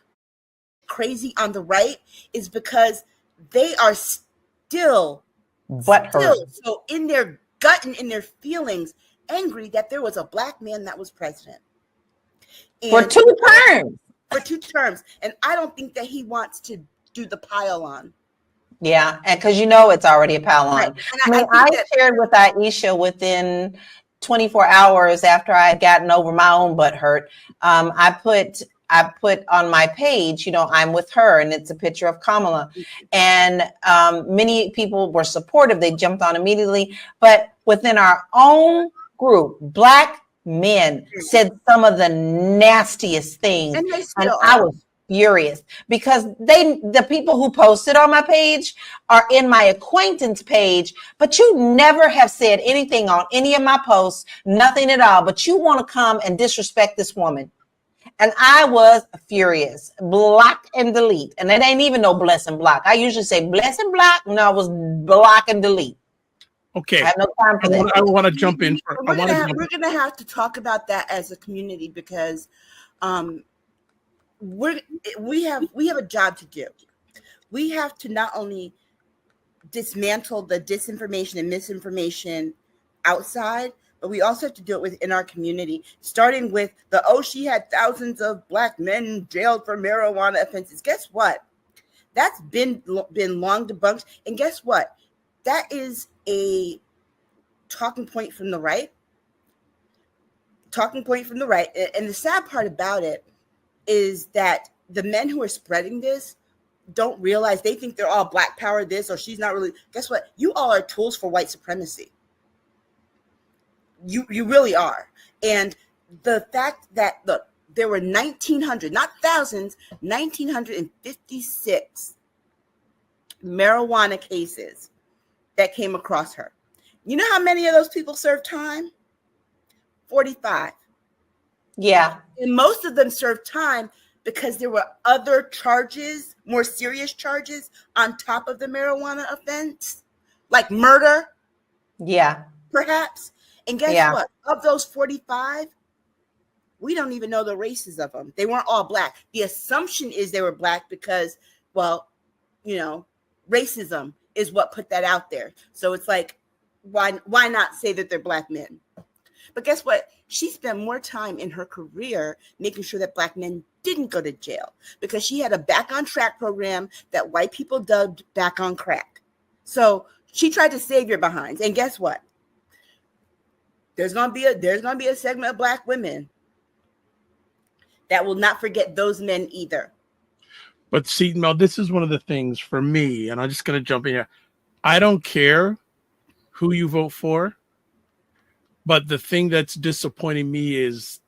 crazy on the right is because they are still so in their gut and in their feelings angry that there was a Black man that was president. And for 2 terms. For 2 terms. And I don't think that he wants to do the pile on. Yeah, and because it's already a pile on. Right. I shared with Aisha within 24 hours after I had gotten over my own butt hurt. I put on my page, I'm with her, and it's a picture of Kamala. And many people were supportive. They jumped on immediately. But within our own group, Black men said some of the nastiest things. And I was furious because the people who posted on my page are in my acquaintance page, but you never have said anything on any of my posts, nothing at all. But you want to come and disrespect this woman. And I was furious. Block and delete. And it ain't even no bless and block. I usually say bless and block. No, it was block and delete. Okay. I have no time for that. I want to jump in. We're going to have to talk about that as a community because we have a job to do. We have to not only dismantle the disinformation and misinformation outside, but we also have to do it within our community, starting with she had thousands of Black men jailed for marijuana offenses. Guess what? That's been long debunked. And guess what? That is a talking point from the right. And the sad part about it is that the men who are spreading this don't realize, they think they're all Black power this, or she's not really. Guess what? You all are tools for white supremacy. You really are. And the fact that there were 1,900, not thousands, 1,956 marijuana cases that came across her. You know how many of those people served time? 45. Yeah. And most of them served time because there were other charges, more serious charges on top of the marijuana offense, like murder. Yeah. Perhaps. And guess what? Of those 45, we don't even know the races of them. They weren't all black. The assumption is they were black because, well, you know, racism is what put that out there. So it's like, why not say that they're black men? But guess what? She spent more time in her career making sure that black men didn't go to jail because she had a back on track program that white people dubbed back on crack. So she tried to save your behinds. And guess what? There's gonna be a segment of black women that will not forget those men either. But see, Mel, this is one of the things for me, and I'm just gonna jump in here. I don't care who you vote for, but the thing that's disappointing me is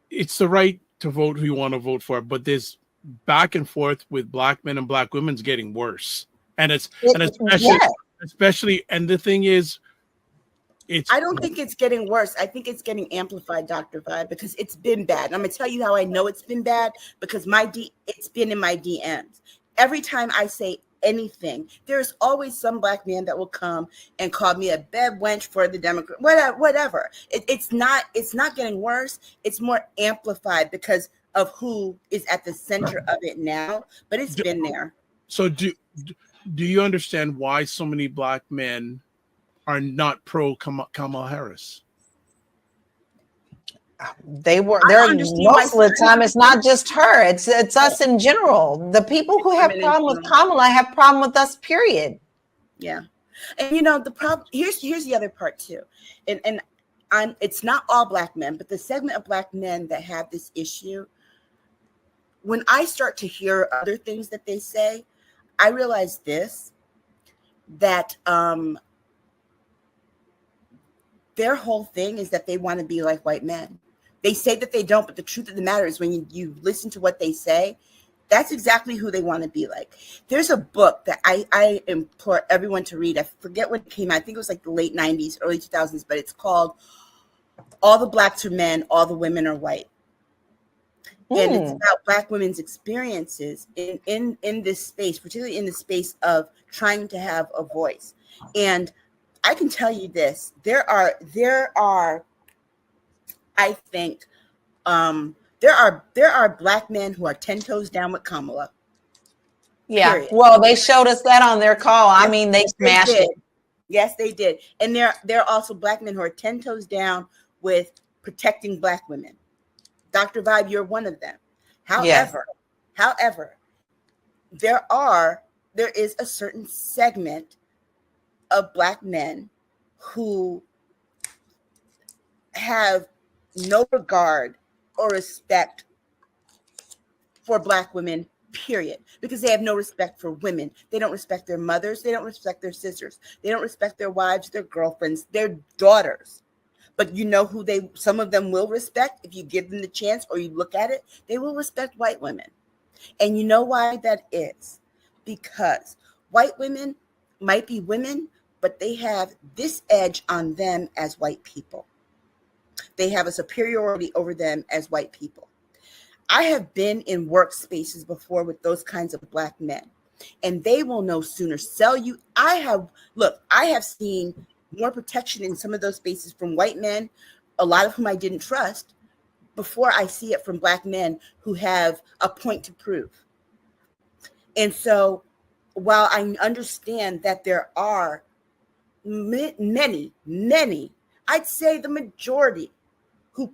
it's the right to vote who you want to vote for, but this back and forth with black men and black women's getting worse, and especially, and the thing is, I don't think it's getting worse. I think it's getting amplified, Dr. Vibe, because it's been bad. And I'm going to tell you how I know it's been bad, because it's been in my DMs. Every time I say anything, there's always some black man that will come and call me a bed wench for the Democrat, whatever. It's not getting worse. It's more amplified because of who is at the center of it now, but it's been there. So do you understand why so many black men are not pro Kamala Harris? They're most of the time. It's not just her. It's us in general. The people who have problem with Kamala have problem with us. Period. Yeah, and you know the problem. Here's the other part too, and it's not all black men, but the segment of black men that have this issue. When I start to hear other things that they say, I realize that their whole thing is that they want to be like white men. They say that they don't, but the truth of the matter is when you listen to what they say, that's exactly who they want to be like. There's a book that I implore everyone to read. I forget when it came out. I think it was like the late 90s, early 2000s, but it's called All the Blacks Are Men, All the Women Are White. And it's about black women's experiences in this space, particularly in the space of trying to have a voice. And I can tell you this: there are, I think, there are black men who are 10 toes down with Kamala. Yeah. Period. Well, they showed us that on their call. I mean, they smashed it. Yes, they did. And there are also black men who are 10 toes down with protecting black women. Dr. Vibe, you're one of them. However, there is a certain segment of black men who have no regard or respect for black women, period, because they have no respect for women. They don't respect their mothers. They don't respect their sisters. They don't respect their wives, their girlfriends, their daughters. But you know who some of them will respect if you give them the chance or you look at it? They will respect white women. And you know why that is? Because white women might be women, but they have this edge on them as white people. They have a superiority over them as white people. I have been in workspaces before with those kinds of black men, and they will no sooner sell you. I have seen more protection in some of those spaces from white men, a lot of whom I didn't trust, before I see it from black men who have a point to prove. And so while I understand that there are many, I'd say the majority who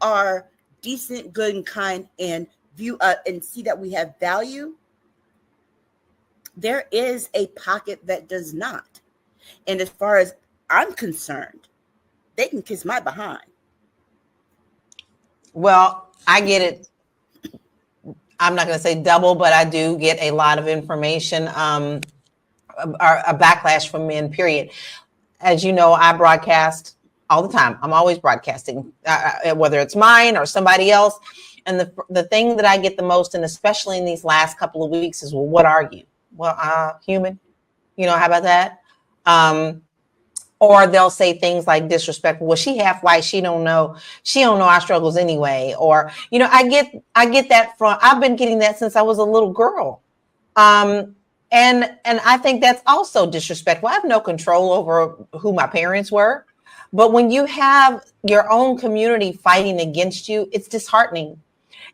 are decent, good, and kind, and view and see that we have value, there is a pocket that does not. And as far as I'm concerned, they can kiss my behind. Well, I get it. I'm not going to say double, but I do get a lot of information, a backlash from men, period. As you know, I broadcast all the time. I'm always broadcasting, whether it's mine or somebody else. And the thing that I get the most, and especially in these last couple of weeks, is, well, what are you? Well, human. How about that? Or they'll say things like disrespectful. Well, she half white. She don't know our struggles anyway. Or, I get that from, I've been getting that since I was a little girl. And I think that's also disrespectful. I have no control over who my parents were. But when you have your own community fighting against you, it's disheartening.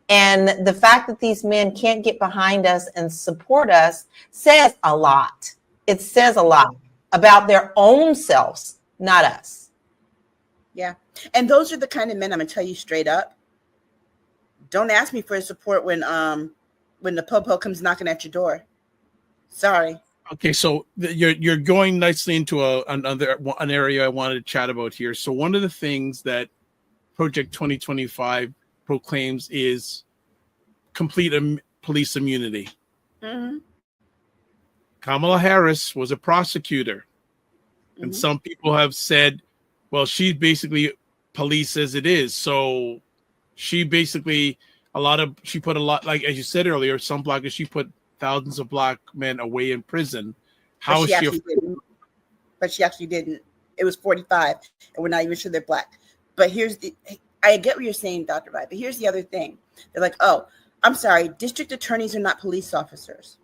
And the fact that these men can't get behind us and support us says a lot. It says a lot about their own selves, not us. Yeah. And those are the kind of men, I'm going to tell you straight up. Don't ask me for support when the po-po comes knocking at your door. Sorry. Okay, so you're going nicely into an area I wanted to chat about here. So one of the things that Project 2025 proclaims is complete police immunity. Mm-hmm. Kamala Harris was a prosecutor, and some people have said, well, she basically police as it is. So she basically she put a lot, like as you said earlier, some black, she put thousands of black men away in prison. How is she? But she actually didn't. It was 45, and we're not even sure they're black. But I get what you're saying, Dr. Vibe, but here's the other thing. They're like, oh, I'm sorry, district attorneys are not police officers,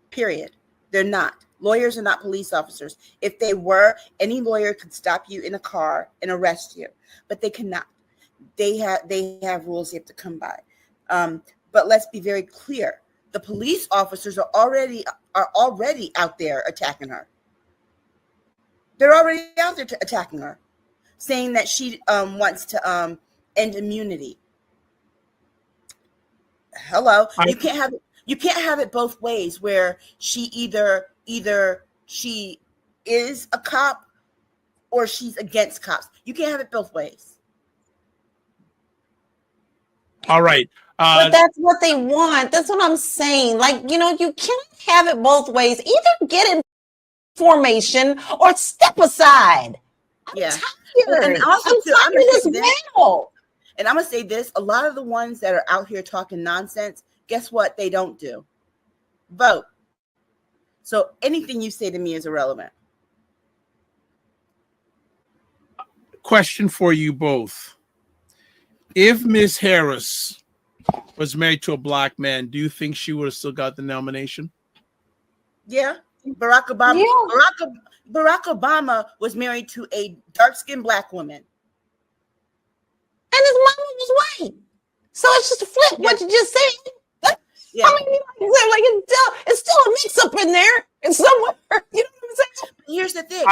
period. They're not. Lawyers are not police officers. If they were, any lawyer could stop you in a car and arrest you, but they cannot. They have rules they have to come by. But let's be very clear. The police officers are already out there attacking her. They're already out there attacking her, saying that she wants to end immunity. Hello, you can't have it both ways, where she either she is a cop or she's against cops. You can't have it both ways. All right. But that's what they want. That's what I'm saying. Like, you can't have it both ways. Either get in formation or step aside. I'm tired. And also, I'm tired of this battle. And I'm going to say this. A lot of the ones that are out here talking nonsense, guess what they don't do? Vote. So anything you say to me is irrelevant. Question for you both. If Ms. Harris was married to a black man, do you think she would have still got the nomination? Yeah. Barack Obama. Yeah. Barack Obama was married to a dark-skinned black woman. And his mama was white. So it's just a flip what you just said. Yeah. I mean, it's still a mix-up in there. It's somewhere. You know what I'm saying? Here's the thing.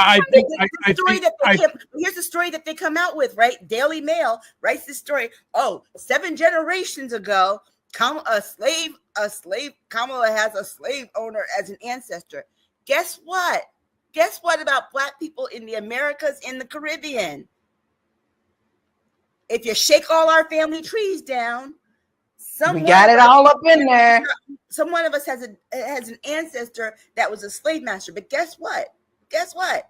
Here's the story that they come out with, right? Daily Mail writes this story. Oh, 7 generations ago, Kamala has a slave owner as an ancestor. Guess what? Guess what about black people in the Americas, in the Caribbean? If you shake all our family trees down, we got it all up in there. Some one of us has an ancestor that was a slave master. But guess what? Guess what?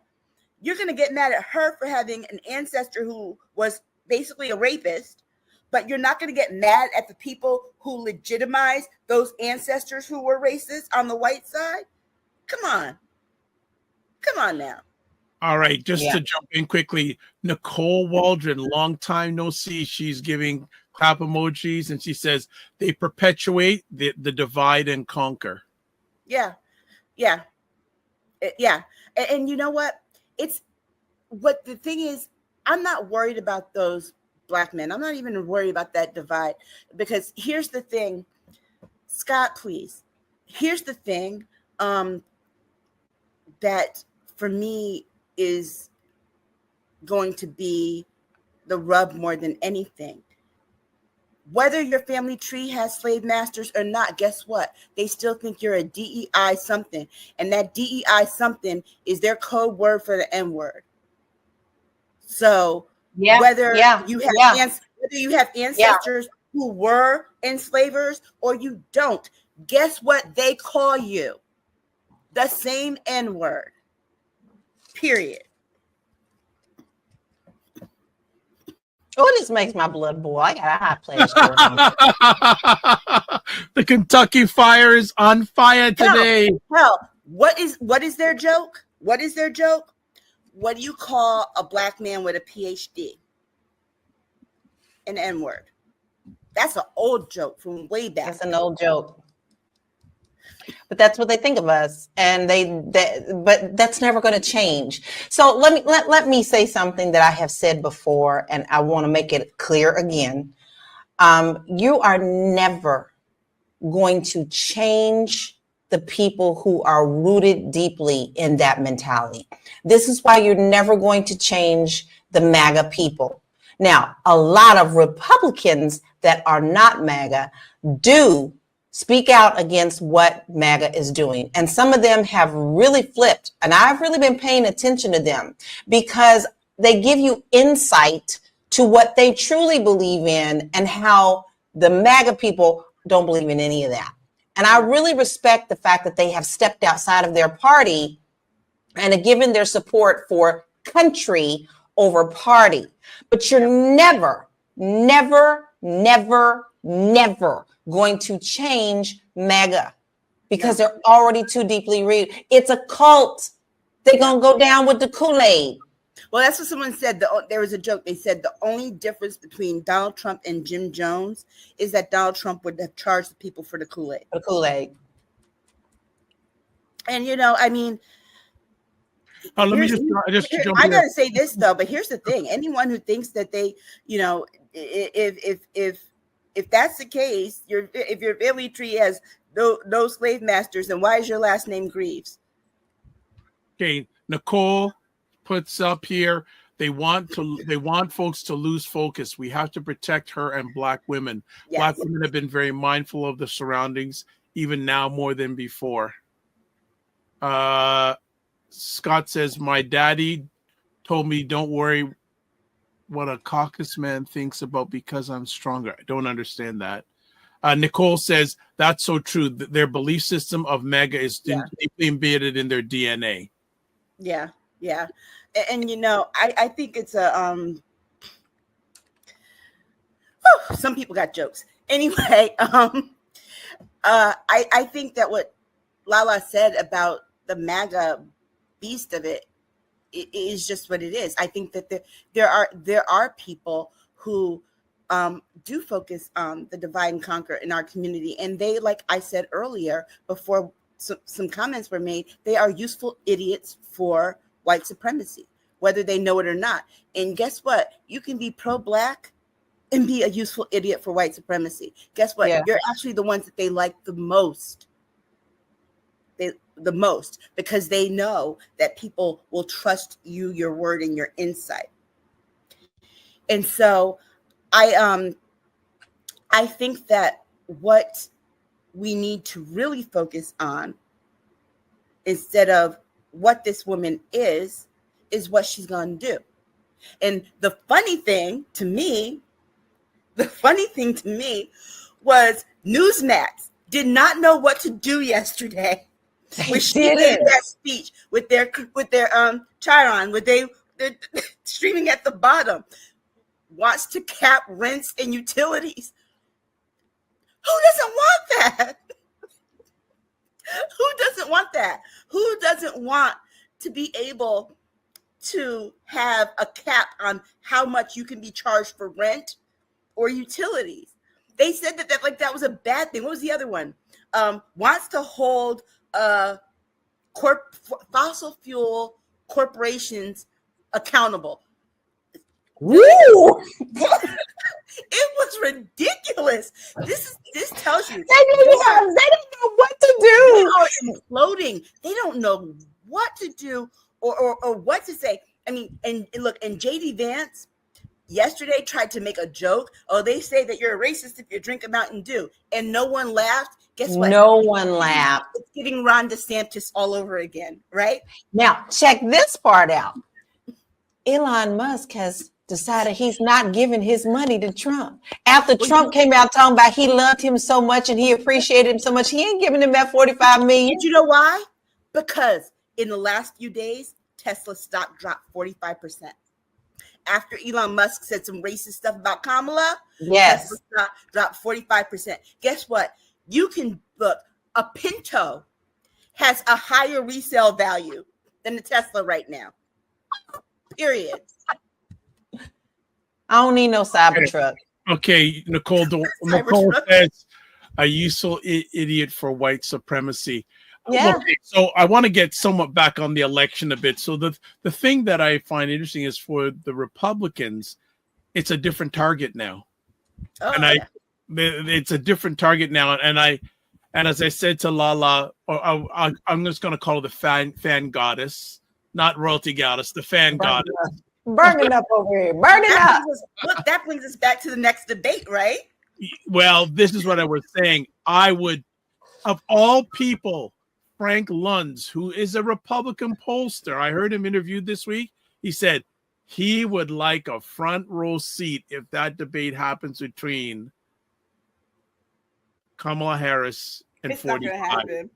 You're going to get mad at her for having an ancestor who was basically a rapist, but you're not going to get mad at the people who legitimize those ancestors who were racist on the white side. Come on now. All right, just to jump in quickly, Nicole Waldron, long time no see. She's giving clap emojis, and she says they perpetuate the divide and conquer. Yeah. And you know what? What the thing is, I'm not worried about those black men. I'm not even worried about that divide, because here's the thing, Scott, please. Here's the thing that for me is going to be the rub more than anything. Whether your family tree has slave masters or not, guess what? They still think you're a DEI something. And that DEI something is their code word for the N word. So whether you have ancestors who were enslavers or you don't, guess what they call you? The same N word. Period. Oh, this makes my blood boil. I got a hot flash going on. The Kentucky fire is on fire today. Hell, what is their joke? What is their joke? What do you call a black man with a PhD? An N-word. That's an old joke from way back. That's an old joke. But that's what they think of us, and but that's never going to change. So let me say something that I have said before, and I want to make it clear again. You are never going to change the people who are rooted deeply in that mentality. This is why you're never going to change the MAGA people. Now, a lot of Republicans that are not MAGA do speak out against what MAGA is doing. And some of them have really flipped. And I've really been paying attention to them because they give you insight to what they truly believe in and how the MAGA people don't believe in any of that. And I really respect the fact that they have stepped outside of their party and have given their support for country over party. But you're never, never, never, never going to change MAGA because they're already too deeply rooted. It's a cult. They're going to go down with the Kool-Aid. Well, that's what someone said. There was a joke. They said the only difference between Donald Trump and Jim Jones is that Donald Trump would have charged the people for the Kool-Aid. The Kool-Aid. And, you know, I mean, let me just jump I got to say this, though, but here's the thing. Anyone who thinks that they, you know, if that's the case, if your family tree has no slave masters, then why is your last name Greaves? Okay, Nicole puts up here. They want folks to lose focus. We have to protect her and Black women. Yes. Black women have been very mindful of the surroundings, even now more than before. Scott says, my daddy told me, don't worry what a caucus man thinks about because I'm stronger. I don't understand that. Nicole says, that's so true. Their belief system of MAGA is deeply embedded in their DNA. Yeah, yeah. And you know, I think it's some people got jokes. Anyway, I think that what LaLa said about the MAGA beast of it is just what it is. I think that there are people who do focus on the divide and conquer in our community, and they, like I said earlier, before some comments were made, they are useful idiots for white supremacy, whether they know it or not. And guess what? You can be pro-Black and be a useful idiot for white supremacy. Guess what? Yeah. You're actually the ones that they like the most. The most, because they know that people will trust you, your word, and your insight. And so I think that what we need to really focus on, instead of what this woman is what she's going to do. And the funny thing to me was Newsmax did not know what to do yesterday when she did that speech with their Chiron, with they're streaming at the bottom, wants to cap rents and utilities. Who doesn't want that? Who doesn't want that? Who doesn't want to be able to have a cap on how much you can be charged for rent or utilities? They said that was a bad thing. What was the other one? Wants to hold fossil fuel corporations accountable. Woo! It was ridiculous. This tells you they don't know what to do. They are imploding. They don't know what to do or what to say. I mean, and look, and JD Vance yesterday tried to make a joke. Oh, they say that you're a racist if you drink a Mountain Dew, and no one laughed. Guess what? No one laughed. It's giving Ron DeSantis all over again, right? Now, check this part out. Elon Musk has decided he's not giving his money to Trump. After Trump came out talking about he loved him so much and he appreciated him so much, he ain't giving him that $45 million. Did you know why? Because in the last few days, Tesla stock dropped 45%. after Elon Musk said some racist stuff about Kamala, yes, Tesla dropped 45%. Guess what? You can look, a Pinto has a higher resale value than the Tesla right now. Period. I don't need no Cybertruck. Okay, Nicole says a useful idiot for white supremacy. Yeah. Okay, so I want to get somewhat back on the election a bit. So the thing that I find interesting is for the Republicans, it's a different target now. It's a different target now. And as I said to LaLa, I'm just going to call her the fan goddess, not royalty goddess, the fan goddess. Burning up over here. Burning up. Look, that brings us back to the next debate, right? Well, this is what I was saying. I would, of all people, Frank Luntz, who is a Republican pollster, I heard him interviewed this week. He said he would like a front row seat if that debate happens between Kamala Harris and 45.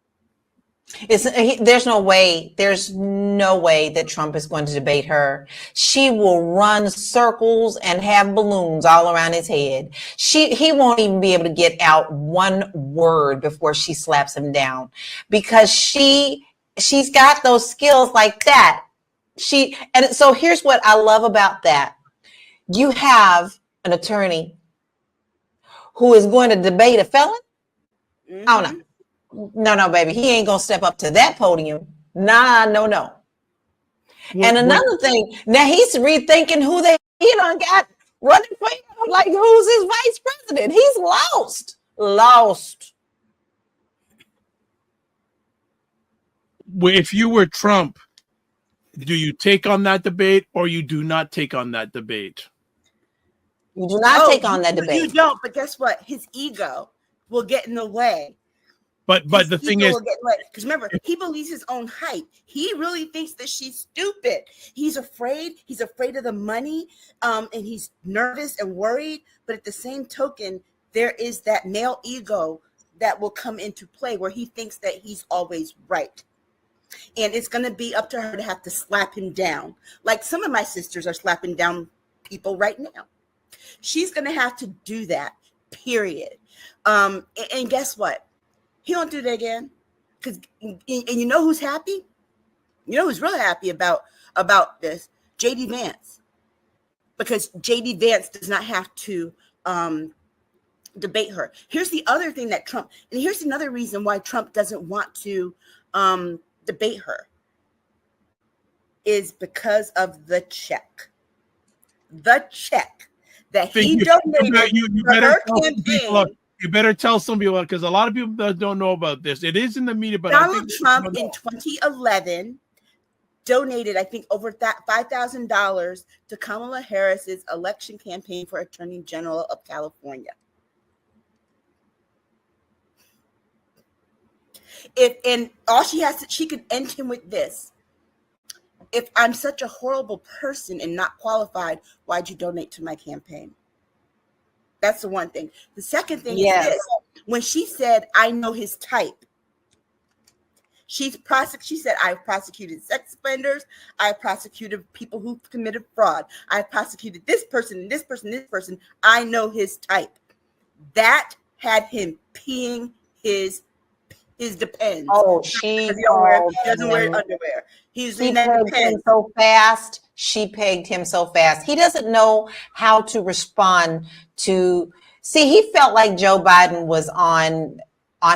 There's no way that Trump is going to debate her. She will run circles and have balloons all around his head. He won't even be able to get out one word before she slaps him down, because she's got those skills like that. And so here's what I love about that. You have an attorney who is going to debate a felon. Mm-hmm. I don't know. No, baby. He ain't going to step up to that podium. No. And another thing, now he's rethinking who he done got running for him. Like, who's his vice president? He's lost. If you were Trump, do you take on that debate or you do not take on that debate? You do not take on that debate. You don't, but guess what? His ego will get in the way. But the thing is, because remember, he believes his own hype. He really thinks that she's stupid. He's afraid. He's afraid of the money, and he's nervous and worried. But at the same token, there is that male ego that will come into play where he thinks that he's always right. And it's going to be up to her to have to slap him down. Like some of my sisters are slapping down people right now. She's going to have to do that, period. And guess what? He won't do that again. And you know who's happy? You know who's really happy about this? J.D. Vance. Because J.D. Vance does not have to debate her. Here's the other thing that Trump, and here's another reason why Trump doesn't want to debate her, is because of the check. The check that he donated for her campaign. You better tell some people, because a lot of people don't know about this. It is in the media, but Donald Trump in 2011 donated, I think, over $5,000 to Kamala Harris's election campaign for Attorney General of California. And all she could end him with this: if I'm such a horrible person and not qualified, why'd you donate to my campaign? That's the one thing. The second thing is this: when she said, I know his type, she said, I've prosecuted sex offenders, I've prosecuted people who committed fraud, I've prosecuted this person, this person, this person, I know his type. That had him peeing his Depends. Oh, she doesn't wear underwear. He pegged him so fast. She pegged him so fast. He doesn't know how to respond to. See, he felt like Joe Biden was on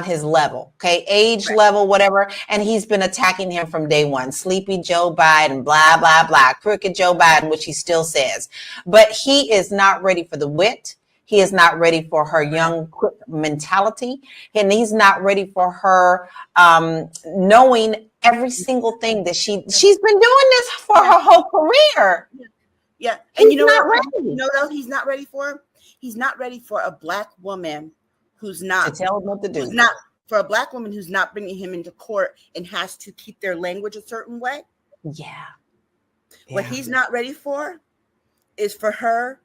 his level, okay, age level, whatever, and he's been attacking him from day one. Sleepy Joe Biden, blah blah blah, crooked Joe Biden, which he still says, but he is not ready for the wit. He is not ready for her young, quick mentality. And he's not ready for her knowing every single thing that she's been doing this for her whole career. Yeah. And you know what else he's not ready for? He's not ready for a black woman who's not to tell him what to do. For a black woman who's not bringing him into court and has to keep their language a certain way. Yeah. What he's not ready for is for her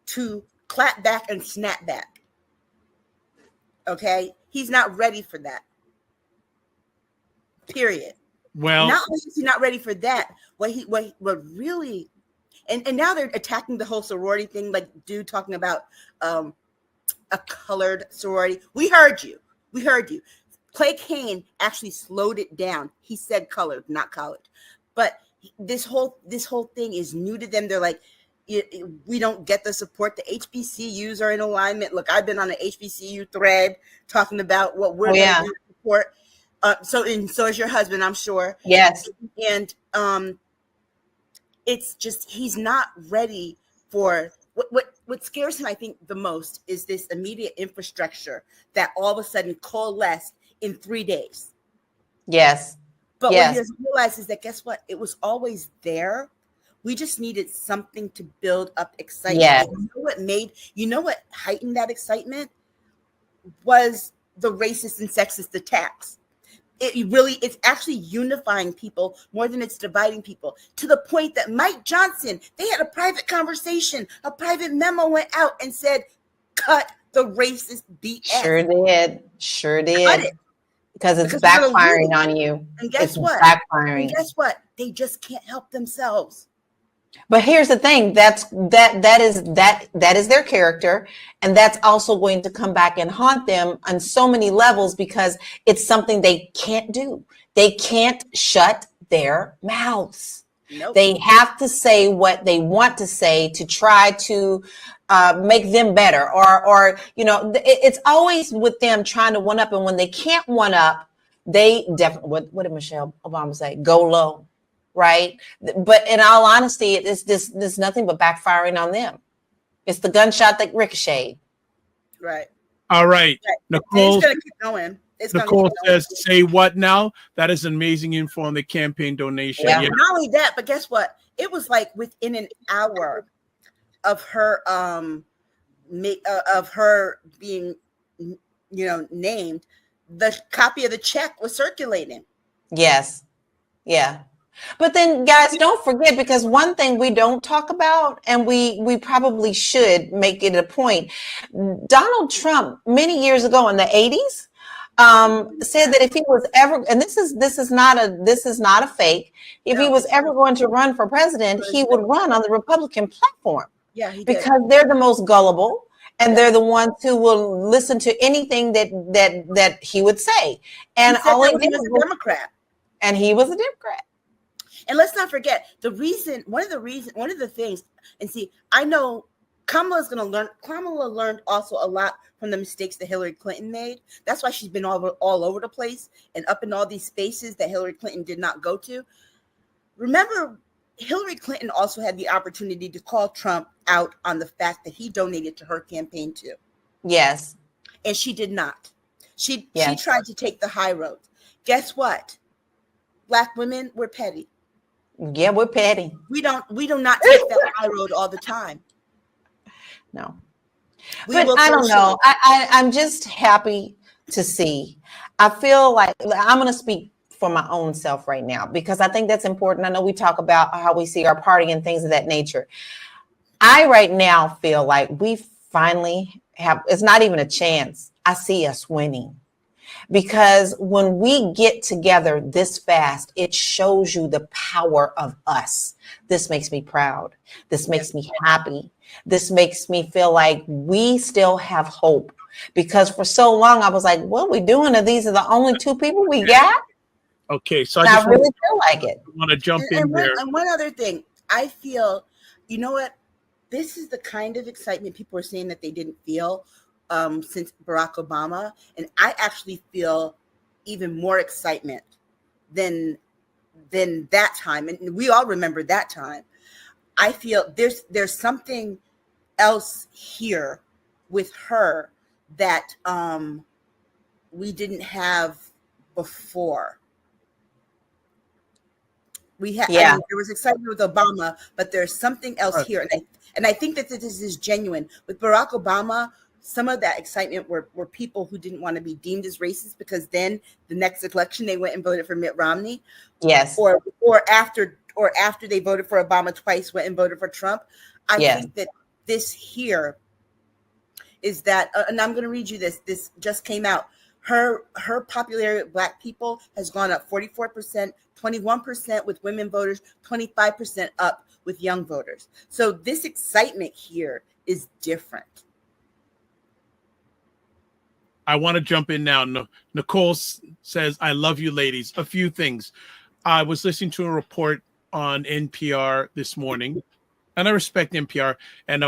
to clap back and snap back. Okay? He's not ready for that. Period. Well, not only is he not ready for that, what really, And now they're attacking the whole sorority thing, like dude talking about a colored sorority. We heard you. Clay Kane actually slowed it down. He said colored, not colored. But this whole thing is new to them. They're like, we don't get the support. The HBCUs are in alignment. Look, I've been on an HBCU thread talking about what we're going to do to support. So is your husband, I'm sure. Yes. And it's just, he's not ready for what scares him, I think, the most is this immediate infrastructure that all of a sudden coalesced in 3 days. Yes. But what he doesn't realize is that, guess what? It was always there. We just needed something to build up excitement. Yes. You know what heightened that excitement was the racist and sexist attacks. It's actually unifying people more than it's dividing people, to the point that Mike Johnson, they had a private conversation, a private memo went out and said, cut the racist BS. Sure did. Because it's backfiring on you. And guess what? Backfiring. And guess what? They just can't help themselves. But here's the thing, that is their character, and that's also going to come back and haunt them on so many levels, because it's something they can't do. They can't shut their mouths. Nope. They have to say what they want to say to try to make them better, or it's always with them trying to one up, and when they can't one up, they definitely, what did Michelle Obama say? Go low. Right. But in all honesty, there's nothing but backfiring on them. It's the gunshot that ricocheted. Right. All right. Nicole, it's going to keep going. Nicole says, say what now? That is amazing info on the campaign donation. Yeah. Not only that, but guess what? It was like within an hour of her being, named, the copy of the check was circulating. Yes. Yeah. But then, guys, don't forget, because one thing we don't talk about, and we probably should make it a point, Donald Trump many years ago in the 80s said that if he was ever, and this is not a fake, if he was ever going to run for president, he would run on the Republican platform. Yeah, he did. Because they're the most gullible, and they're the ones who will listen to anything that he would say. And he was a Democrat. And he was a Democrat. And let's not forget one of the things, and see, I know Kamala learned also a lot from the mistakes that Hillary Clinton made. That's why she's been all over the place and up in all these spaces that Hillary Clinton did not go to. Remember, Hillary Clinton also had the opportunity to call Trump out on the fact that he donated to her campaign too. Yes. And she did not. She tried to take the high road. Guess what? Black women, we're petty. Yeah, we're petty. We do not take that high road all the time. No. But I don't know. I'm just happy to see. I feel like I'm going to speak for my own self right now, because I think that's important. I know we talk about how we see our party and things of that nature. I right now feel like we finally have, it's not even a chance. I see us winning. Because when we get together this fast, it shows you the power of us. This makes me proud. This makes me happy. This makes me feel like we still have hope. Because for so long, I was like, what are we doing? These are the only two people we got? Okay, so I really feel like it. I want to jump in there. And one other thing, I feel, you know what? This is the kind of excitement people are saying that they didn't feel since Barack Obama, and I actually feel even more excitement than that time, and we all remember that time. I feel there's something else here with her that we didn't have before. We had there was excitement with Obama, but there's something else here, and I think that this is genuine with Barack Obama. Some of that excitement were people who didn't want to be deemed as racist, because then the next election they went and voted for Mitt Romney. Yes. Or after they voted for Obama twice, went and voted for Trump. I think that this here is that, and I'm going to read you this. This just came out. Her popularity with Black people has gone up 44%, 21% with women voters, 25% up with young voters. So this excitement here is different. I want to jump in now. Nicole says, I love you, ladies. A few things. I was listening to a report on NPR this morning, and I respect NPR, and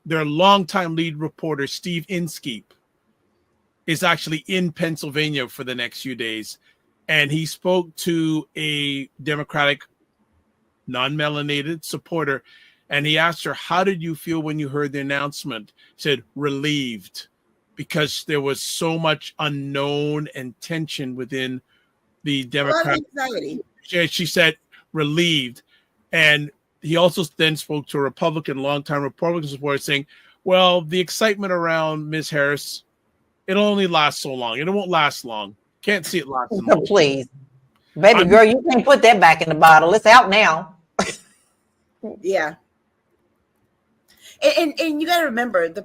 their longtime lead reporter, Steve Inskeep, is actually in Pennsylvania for the next few days. And he spoke to a Democratic non-melanated supporter, and he asked her, how did you feel when you heard the announcement? He said, relieved, because there was so much unknown and tension within the Democratic. She said relieved. And he also then spoke to a longtime Republican supporter, saying, well, the excitement around Ms. Harris, it'll only last so long. It won't last long. Can't see it lasting long. Please. Baby girl, you can't put that back in the bottle. It's out now. Yeah. And you got to remember, the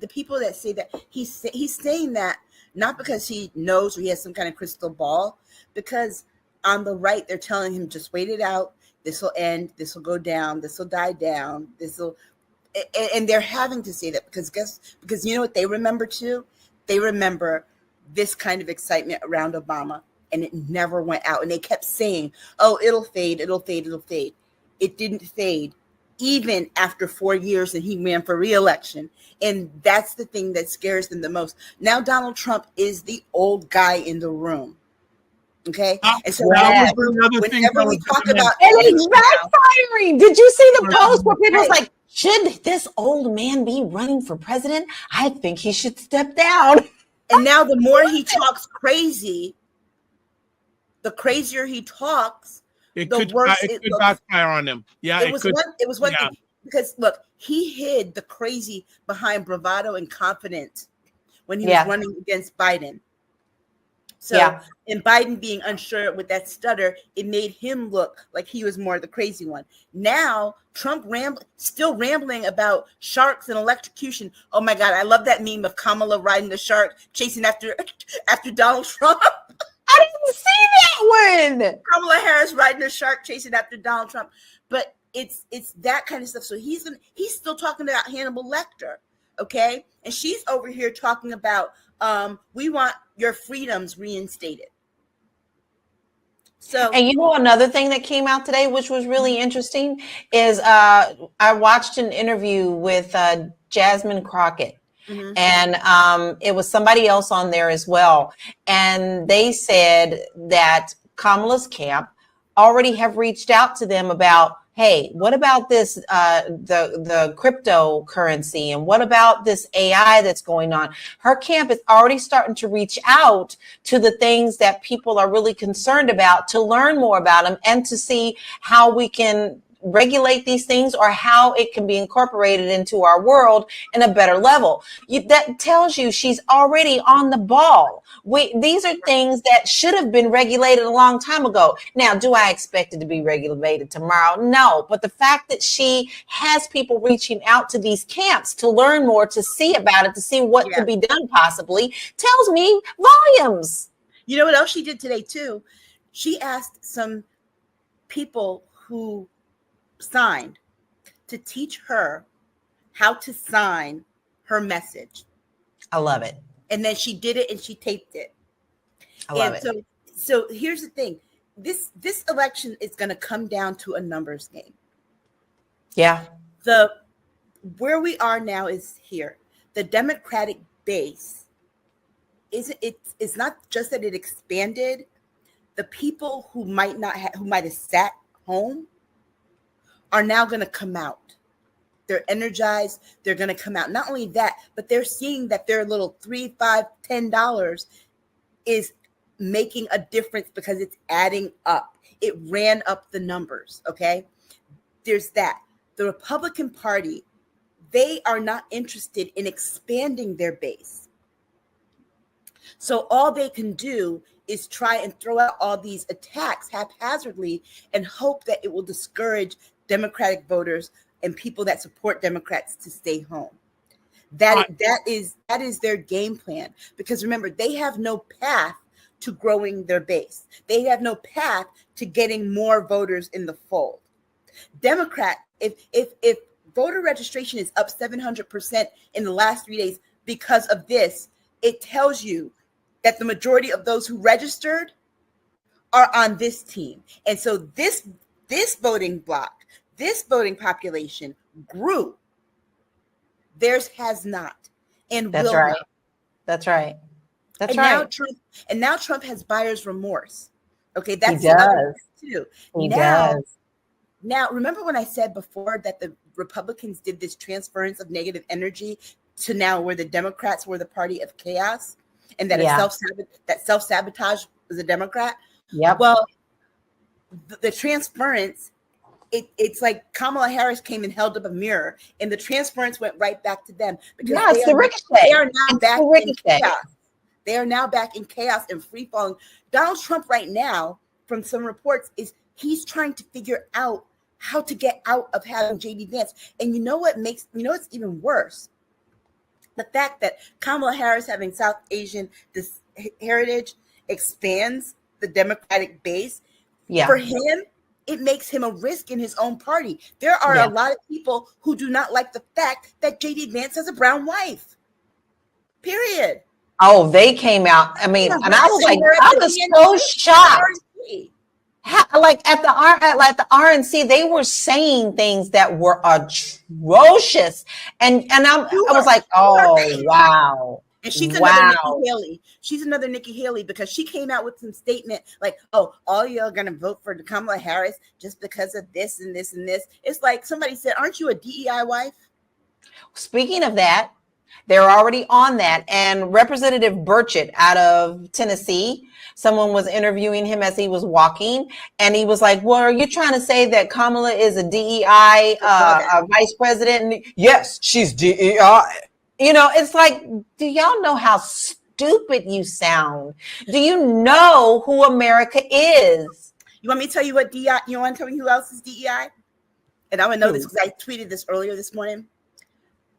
people that say that, he's saying that not because he knows or he has some kind of crystal ball, because on the right, they're telling him, just wait it out. This will end. This will go down. This will die down. And they're having to say that because you know what they remember too? They remember this kind of excitement around Obama, and it never went out. And they kept saying, oh, it'll fade. It'll fade. It'll fade. It didn't fade. Even after 4 years and he ran for re-election. And that's the thing that scares them the most. Now Donald Trump is the old guy in the room. Okay? And so whenever we talk about... And it's backfiring. Did you see the post where people was like, should this old man be running for president? I think he should step down. And now the more he talks crazy, the crazier he talks, it could backfire on him. Yeah, it was one thing, because look, he hid the crazy behind bravado and confidence when he was running against Biden. So, and Biden being unsure with that stutter, it made him look like he was more the crazy one. Now Trump still rambling about sharks and electrocution. Oh my God, I love that meme of Kamala riding the shark, chasing after Donald Trump. I didn't see that one. Kamala Harris riding a shark chasing after Donald Trump. But it's that kind of stuff. So he's still talking about Hannibal Lecter, okay? And she's over here talking about we want your freedoms reinstated. So, and you know, another thing that came out today, which was really interesting, is I watched an interview with Jasmine Crockett. Mm-hmm. And it was somebody else on there as well. And they said that Kamala's camp already have reached out to them about, hey, what about this, the cryptocurrency, and what about this AI that's going on? Her camp is already starting to reach out to the things that people are really concerned about, to learn more about them and to see how we can regulate these things or how it can be incorporated into our world in a better level. That tells you she's already on the ball. These are things that should have been regulated a long time ago. Now, do I expect it to be regulated tomorrow? No, but the fact that she has people reaching out to these camps to learn more, to see about it, to see what could be done possibly, tells me volumes. You know what else she did today too? She asked some people who signed to teach her how to sign her message. I love it. And then she did it and she taped it. I love it. So here's the thing. This election is going to come down to a numbers game. Yeah. Where we are now is here. The Democratic base it's not just that it expanded. The people who might have sat home are now going to come out. They're energized. They're going to come out. Not only that, but they're seeing that their little $3, $5, $10 is making a difference because it's adding up. It ran up the numbers. Okay. There's that. The Republican Party, they are not interested in expanding their base. So all they can do is try and throw out all these attacks haphazardly and hope that it will discourage Democratic voters and people that support Democrats to stay home. That is their game plan. Because remember, they have no path to growing their base. They have no path to getting more voters in the fold. Democrat, if voter registration is up 700% in the last 3 days because of this, it tells you that the majority of those who registered are on this team. And so this voting block, this voting population grew. Theirs has not, and That's will right. not. That's right. That's and right. Now Trump has buyer's remorse. Okay, that's he does. too. He does. Now, remember when I said before that the Republicans did this transference of negative energy to now where the Democrats were the party of chaos, and that self-sabotage was a Democrat? Yep. Well, the transference, it's like Kamala Harris came and held up a mirror, and the transference went right back to them because they are now back in chaos. They are now back in chaos and free falling. Donald Trump right now, from some reports, he's trying to figure out how to get out of having JD Vance. And you know what's even worse? The fact that Kamala Harris having South Asian heritage expands the Democratic base. Yeah. For him, it makes him a risk in his own party. There are a lot of people who do not like the fact that JD Vance has a brown wife. Period. Oh, they came out. I mean, and I was like, I was so shocked. Like at the RNC, they were saying things that were atrocious, and I was like, oh wow. And she's another Nikki Haley. She's another Nikki Haley because she came out with some statement like, oh, all y'all are going to vote for Kamala Harris just because of this and this and this. It's like somebody said, aren't you a DEI wife? Speaking of that, they're already on that. And Representative Burchett out of Tennessee, someone was interviewing him as he was walking. And he was like, well, are you trying to say that Kamala is a DEI vice president? Yes, she's DEI. You know, it's like, do y'all know how stupid you sound? Do you know who America is? You want me to tell you what DEI? You want to tell me who else is DEI? And I'm going to know this because I tweeted this earlier this morning.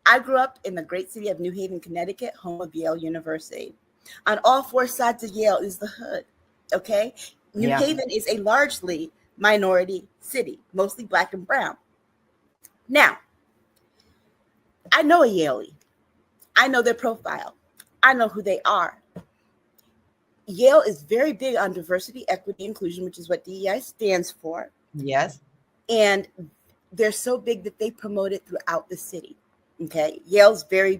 I grew up in the great city of New Haven, Connecticut, home of Yale University. On all four sides of Yale is the hood, okay? New Haven is a largely minority city, mostly Black and brown. Now, I know a Yalie. I know their profile. I know who they are. Yale is very big on diversity, equity, inclusion, which is what DEI stands for. Yes. And they're so big that they promote it throughout the city. Okay. Yale's they're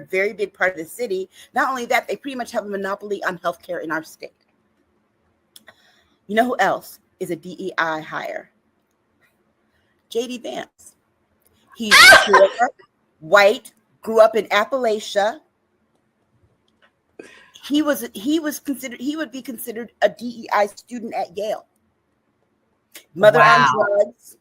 a very big part of the city. Not only that, they pretty much have a monopoly on healthcare in our state. You know who else is a DEI hire? JD Vance. He's poor, white, grew up in Appalachia. He would be considered a DEI student at Yale. Mother on drugs.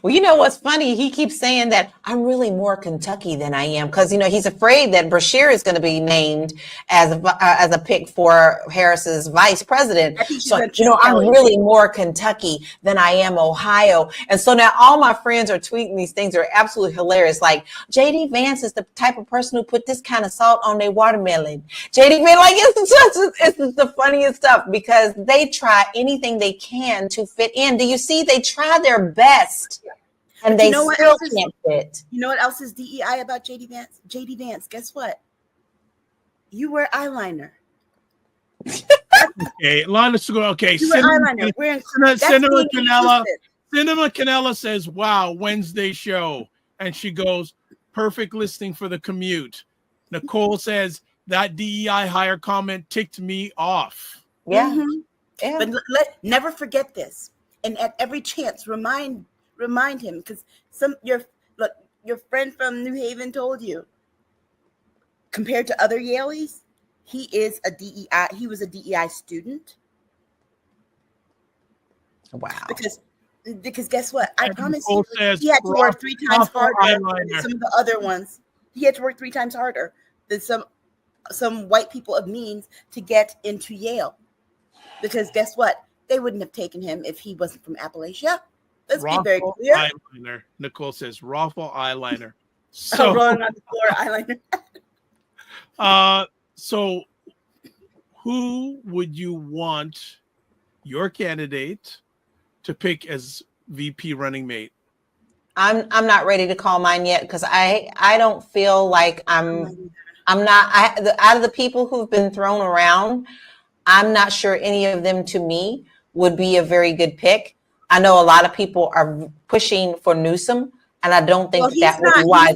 Well, you know what's funny? He keeps saying that I'm really more Kentucky than I am because, you know, he's afraid that Brashear is going to be named as a pick for Harris's vice president. So, you know, I'm really more Kentucky than I am Ohio. And so now all my friends are tweeting these things that are absolutely hilarious. Like, JD Vance is the type of person who put this kind of salt on their watermelon. JD Vance, like, it's the funniest stuff because they try anything they can to fit in. Do you see? They try their best. And they still can't fit. You know what else is DEI about JD Vance? JD Vance, guess what? You wear eyeliner. Okay, let's go. Okay, Cinema Canella says, wow, Wednesday show. And she goes, perfect listing for the commute. Nicole says, that DEI hire comment ticked me off. Yeah. Mm-hmm. Yeah. But never forget this. And at every chance, remind him, because your friend from New Haven told you, compared to other Yaleys, he was a DEI student. Wow. Because guess what? I promise you, he had to work 3 times harder than some of the other ones. He had to work 3 times harder than some white people of means to get into Yale. Because guess what? They wouldn't have taken him if he wasn't from Appalachia. Let's be very clear. Eyeliner. Nicole says Raffle eyeliner. So rolling on the floor eyeliner. So who would you want your candidate to pick as VP running mate? I'm not ready to call mine yet because I don't feel like I'm not out of the people who've been thrown around. I'm not sure any of them to me would be a very good pick. I know a lot of people are pushing for Newsom, and I don't think that would be wise.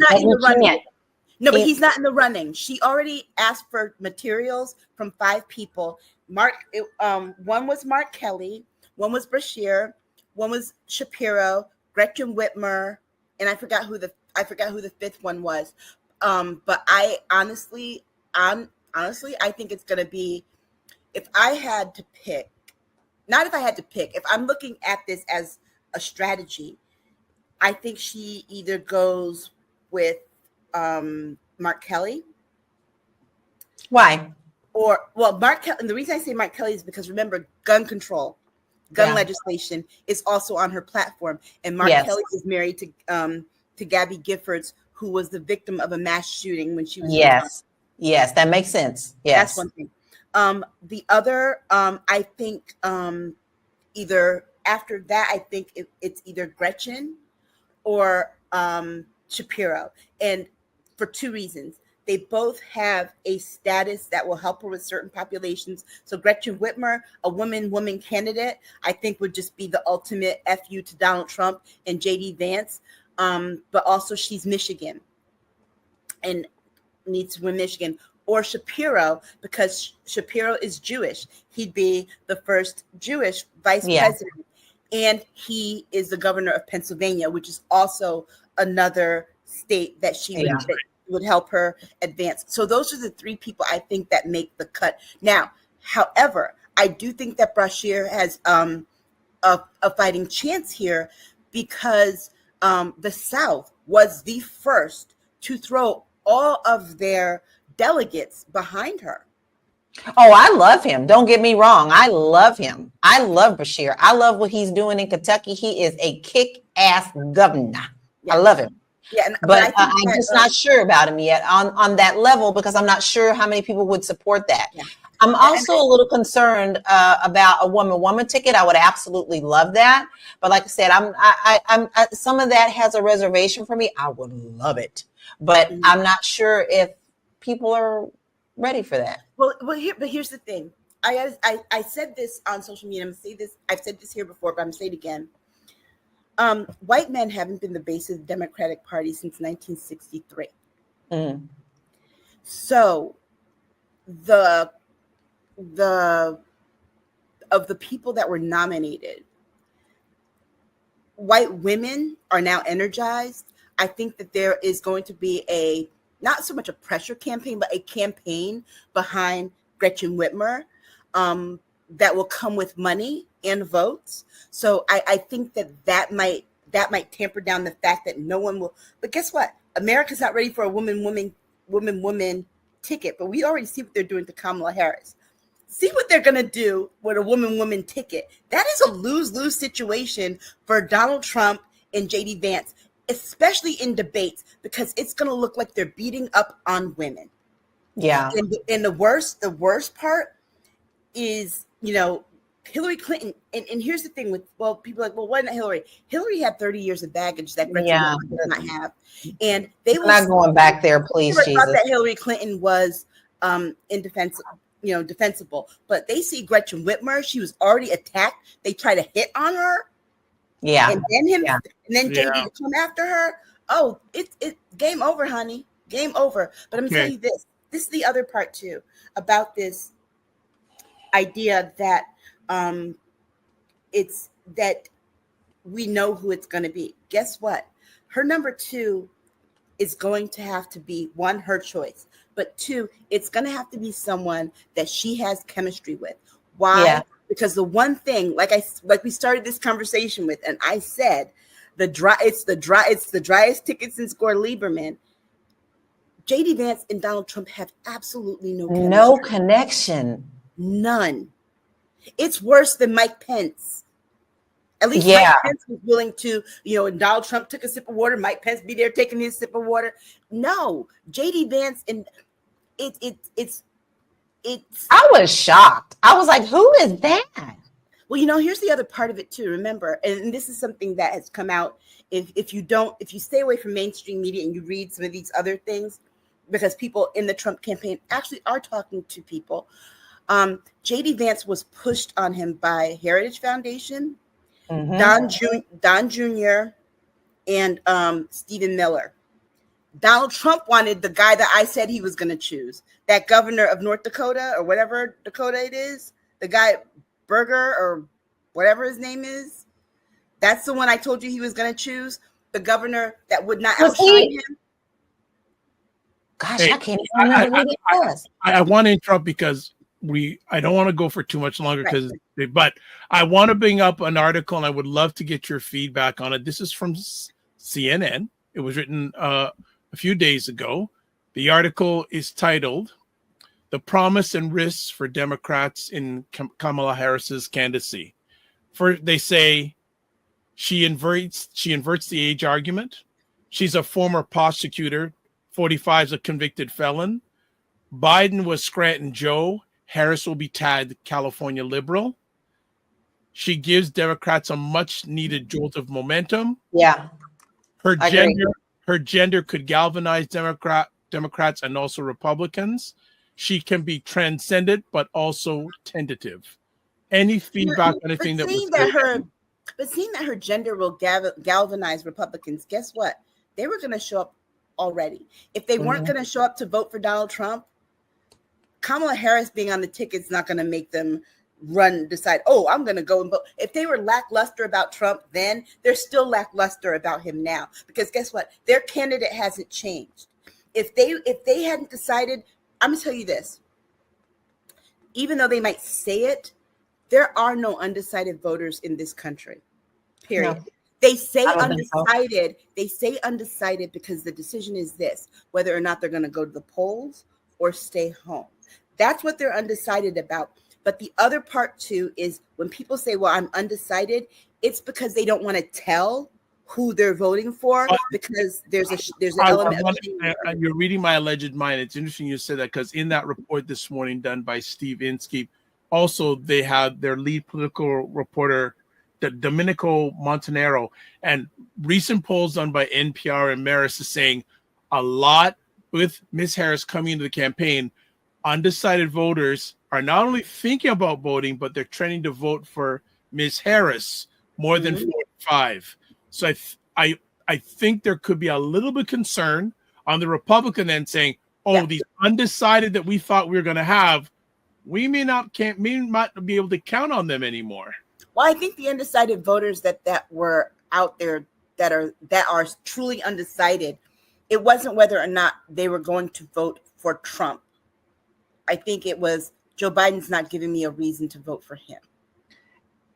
No, but he's not in the running. She already asked for materials from 5 people. One was Mark Kelly, one was Bashir, one was Shapiro, Gretchen Whitmer, and I forgot who the 5th one was. But I honestly, I think it's going to be, if I had to pick, if I'm looking at this as a strategy, I think she either goes with Mark Kelly. Why? Mark Kelly, and the reason I say Mark Kelly is because remember, gun control, legislation is also on her platform, and Mark Kelly is married to Gabby Giffords, who was the victim of a mass shooting when she was young. Yes, that makes sense. Yes, that's one thing. The other, I think, either after that, I think it's either Gretchen or Shapiro, and for 2 reasons. They both have a status that will help her with certain populations. So Gretchen Whitmer, a woman candidate, I think would just be the ultimate FU to Donald Trump and JD Vance. But also she's Michigan and needs to win Michigan. Or Shapiro, because Shapiro is Jewish. He'd be the first Jewish vice president. And he is the governor of Pennsylvania, which is also another state that she would help her advance. So those are the 3 people I think that make the cut. Now, however, I do think that Bashir has a fighting chance here because the South was the first to throw all of their delegates behind her. Oh, I love him. Don't get me wrong. I love him. I love Bashir. I love what he's doing in Kentucky. He is a kick-ass governor. I love him. Yeah, but I'm just not sure about him yet on that level because I'm not sure how many people would support that. Yeah. I'm also a little concerned about a woman ticket. I would absolutely love that, but like I said, I'm some of that has a reservation for me. I would love it, but I'm not sure if people are ready for that. But here's the thing. I said this on social media. I'm gonna say this. I've said this here before, but I'm gonna say it again. White men haven't been the base of the Democratic Party since 1963. So of the people that were nominated, white women are now energized. I think that there is going to be not so much a pressure campaign, but a campaign behind Gretchen Whitmer that will come with money and votes. So I think that might tamper down the fact that no one will. But guess what? America's not ready for a woman ticket. But we already see what they're doing to Kamala Harris. See what they're going to do with a woman ticket. That is a lose-lose situation for Donald Trump and JD Vance, especially in debates, because it's going to look like they're beating up on women. Yeah. And the worst part is, Hillary Clinton, and here's the thing with, people are like, why not Hillary? Hillary had 30 years of baggage that Gretchen does not have. And they were not going back there, please, Jesus. Thought that Hillary Clinton was defensible. But they see Gretchen Whitmer, she was already attacked. They try to hit on her. Yeah. And then JD to come after her. Oh, it's game over, honey. Game over. But I'm telling you this. This is the other part too about this idea that it's that we know who it's going to be. Guess what? Her number 2 is going to have to be, 1, her choice, but 2, it's going to have to be someone that she has chemistry with. Why? Yeah. Because the one thing, like we started this conversation with, and I said, it's the driest ticket since Gore Lieberman. JD Vance and Donald Trump have absolutely no chemistry. No connection. None. It's worse than Mike Pence. At least Mike Pence was willing to, and Donald Trump took a sip of water. Mike Pence be there taking his sip of water. No, JD Vance, and it's. I was shocked. I was like, who is that? Well, here's the other part of it too. Remember, and this is something that has come out. If you stay away from mainstream media and you read some of these other things, because people in the Trump campaign actually are talking to people. J.D. Vance was pushed on him by Heritage Foundation, Don Jr., and Stephen Miller. Donald Trump wanted the guy that I said he was going to choose, that governor of North Dakota or whatever Dakota it is, the guy Berger or whatever his name is. That's the one I told you he was going to choose, the governor that would not outshine him. Gosh, I can't even remember what it was. I want to interrupt because I don't want to go for too much longer but I want to bring up an article and I would love to get your feedback on it. This is from CNN. It was written a few days ago. The article is titled "The Promise and Risks for Democrats in Kamala Harris's Candidacy." They say she inverts the age argument. She's a former prosecutor. 45 is a convicted felon. Biden was Scranton Joe. Harris will be tagged California liberal. She gives Democrats a much needed jolt of momentum. Yeah. Her gender could galvanize Democrats and also Republicans. She can be transcendent, but also tentative. Any feedback, anything that was but seeing that her gender will galvanize Republicans, guess what? They were going to show up already. If they weren't going to show up to vote for Donald Trump, Kamala Harris being on the ticket is not going to make them decide, I'm going to go and vote. If they were lackluster about Trump then, they're still lackluster about him now. Because guess what? Their candidate hasn't changed. If they hadn't decided, I'm going to tell you this. Even though they might say it, there are no undecided voters in this country. Period. No. They say undecided. They say undecided because the decision is this, whether or not they're going to go to the polls or stay home. That's what they're undecided about. But the other part too is when people say, well, I'm undecided, it's because they don't want to tell who they're voting for because there's an element of you're reading my alleged mind. It's interesting you said that because in that report this morning done by Steve Inskeep, also they have their lead political reporter, Domenico Montanaro, and recent polls done by NPR and Marist is saying a lot with Ms. Harris coming into the campaign. Undecided voters are not only thinking about voting, but they're trending to vote for Ms. Harris more than 45. So I think there could be a little bit of concern on the Republican end saying, these undecided that we thought we were going to have, we may not be able to count on them anymore. Well, I think the undecided voters that were out there that are truly undecided, it wasn't whether or not they were going to vote for Trump. I think it was Joe Biden's not giving me a reason to vote for him.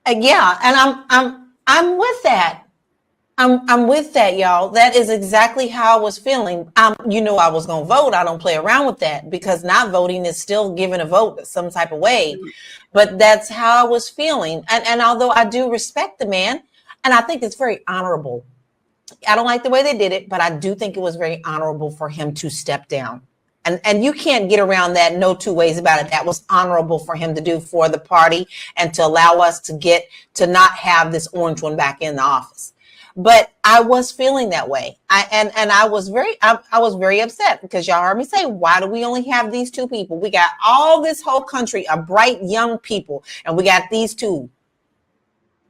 Yeah, and I'm with that. I'm with that, y'all. That is exactly how I was feeling. I was going to vote. I don't play around with that because not voting is still giving a vote some type of way. But that's how I was feeling. And although I do respect the man, and I think it's very honorable. I don't like the way they did it, but I do think it was very honorable for him to step down. And you can't get around that. No two ways about it. That was honorable for him to do for the party and to allow us to not have this orange one back in the office. But I was feeling that way. I was very upset because y'all heard me say, why do we only have these two people? We got all this whole country of bright young people, and we got these two.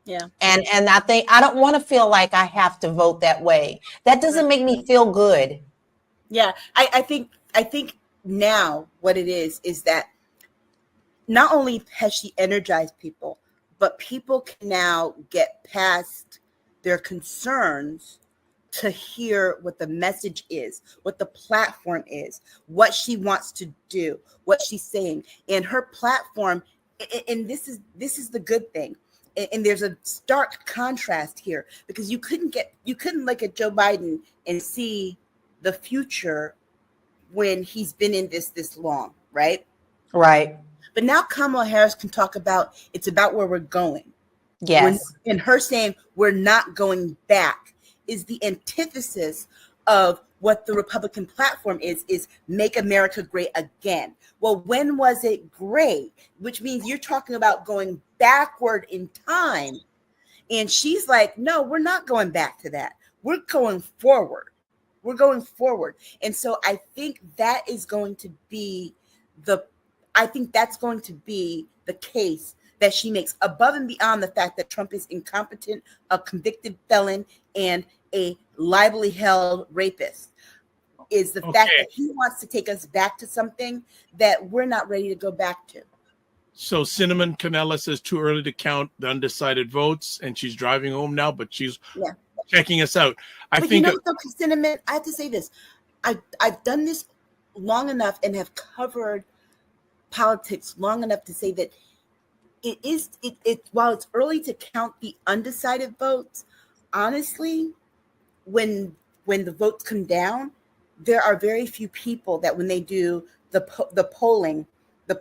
Yeah. And I think I don't want to feel like I have to vote that way. That doesn't make me feel good. Yeah, I think now what it is that not only has she energized people, but people can now get past their concerns to hear what the message is, what the platform is, what she wants to do, what she's saying. And her platform, and this is the good thing. And there's a stark contrast here because you couldn't look at Joe Biden and see the future when he's been in this long, right? Right. But now Kamala Harris can talk about, it's about where we're going. Yes. And her saying we're not going back is the antithesis of what the Republican platform is make America great again. Well, when was it great? Which means you're talking about going backward in time. And she's like, no, we're not going back to that. We're going forward. We're going forward. And so I think that is going to be that's going to be the case that she makes, above and beyond the fact that Trump is incompetent, a convicted felon, and a liably held rapist, is the fact that he wants to take us back to something that we're not ready to go back to. So Cinnamon Canella says too early to count the undecided votes, and she's driving home now, but she's checking us out. But you know, Cinnamon, I have to say this. I've done this long enough and have covered politics long enough to say that while it's early to count the undecided votes, honestly, when the votes come down, there are very few people that when they do the polling, the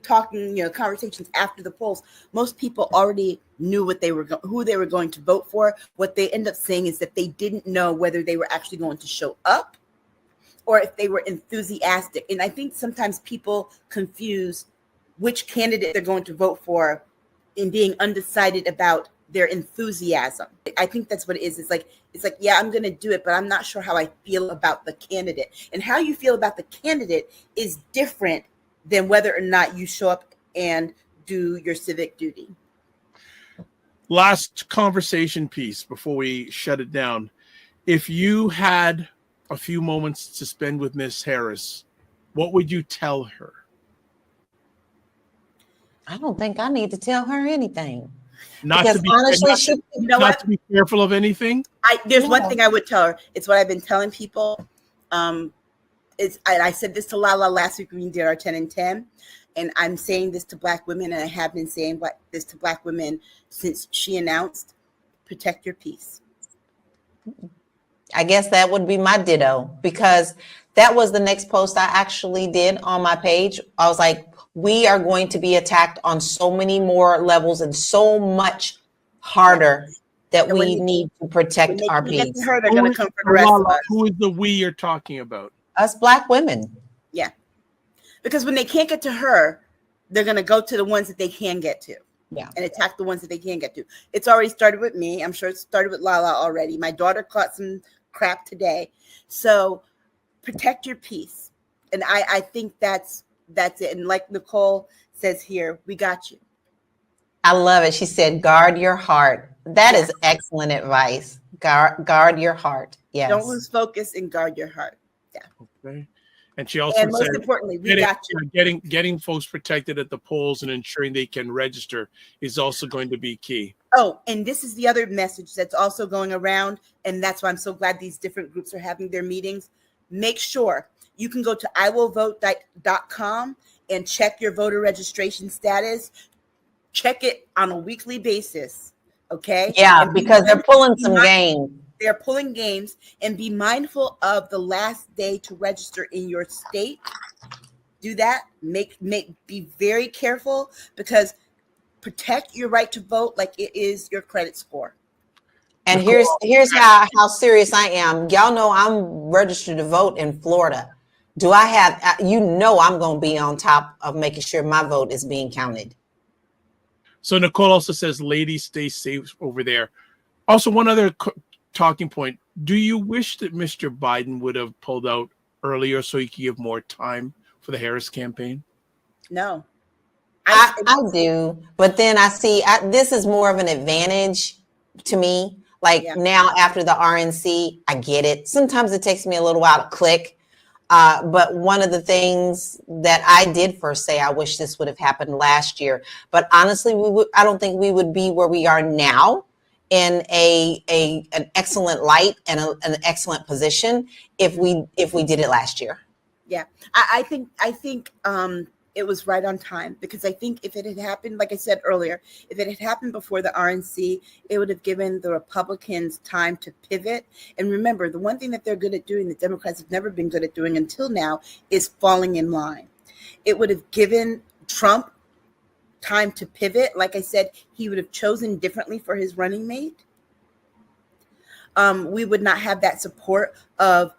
talking, conversations after the polls, most people already knew who they were going to vote for. What they end up saying is that they didn't know whether they were actually going to show up or if they were enthusiastic. And I think sometimes people confuse which candidate they're going to vote for in being undecided about their enthusiasm. I think that's what it is. It's like, yeah, I'm going to do it, but I'm not sure how I feel about the candidate. And how you feel about the candidate is different than whether or not you show up and do your civic duty. Last conversation piece before we shut it down. If you had a few moments to spend with Miss Harris, what would you tell her? I don't think I need to tell her anything. Not to be fearful of anything. There's one thing I would tell her. It's what I've been telling people. I said this to LaLa last week when we did our 10 and 10, and I'm saying this to Black women, and I have been saying this to Black women since she announced, protect your peace. I guess that would be my ditto, because that was the next post I actually did on my page. I was like, we are going to be attacked on so many more levels and so much harder that we need to protect our peace. They're going to come for the rest of us. Who is the we you're talking about? Us Black women. Yeah. Because when they can't get to her, they're going to go to the ones that they can get to. Yeah. And attack the ones that they can get to. It's already started with me. I'm sure it started with LaLa already. My daughter caught some crap today. So protect your peace. And I think that's it. And like Nicole says here, we got you. I love it. She said, guard your heart. That is excellent advice. Guard your heart. Yes. Don't lose focus and guard your heart. Yeah. Okay. And she also said, most importantly, we got you. Getting folks protected at the polls and ensuring they can register is also going to be key. Oh, and this is the other message that's also going around, and that's why I'm so glad these different groups are having their meetings. Make sure you can go to iwillvote.com and check your voter registration status. Check it on a weekly basis, okay? Yeah, because they're pulling some game. They're pulling games, and be mindful of the last day to register in your state. Do that. Be very careful, because protect your right to vote like it is your credit score. And here's how serious I am. Y'all know I'm registered to vote in Florida. Do I have? I'm going to be on top of making sure my vote is being counted. So Nicole also says, ladies, stay safe over there. Also, one other talking point. Do you wish that Mr. Biden would have pulled out earlier so he could give more time for the Harris campaign? No. I do. But then I see this is more of an advantage to me. Now after the RNC, I get it. Sometimes it takes me a little while to click. But one of the things that I did first say, I wish this would have happened last year. But honestly, I don't think we would be where we are now in an excellent light and an excellent position if we did it last year. Yeah, I think it was right on time, because I think if it had happened, like I said earlier, if it had happened before the RNC, it would have given the Republicans time to pivot. And remember, the one thing that they're good at doing, the Democrats have never been good at doing until now, is falling in line. It would have given Trump time to pivot. Like I said, he would have chosen differently for his running mate. we would not have that support of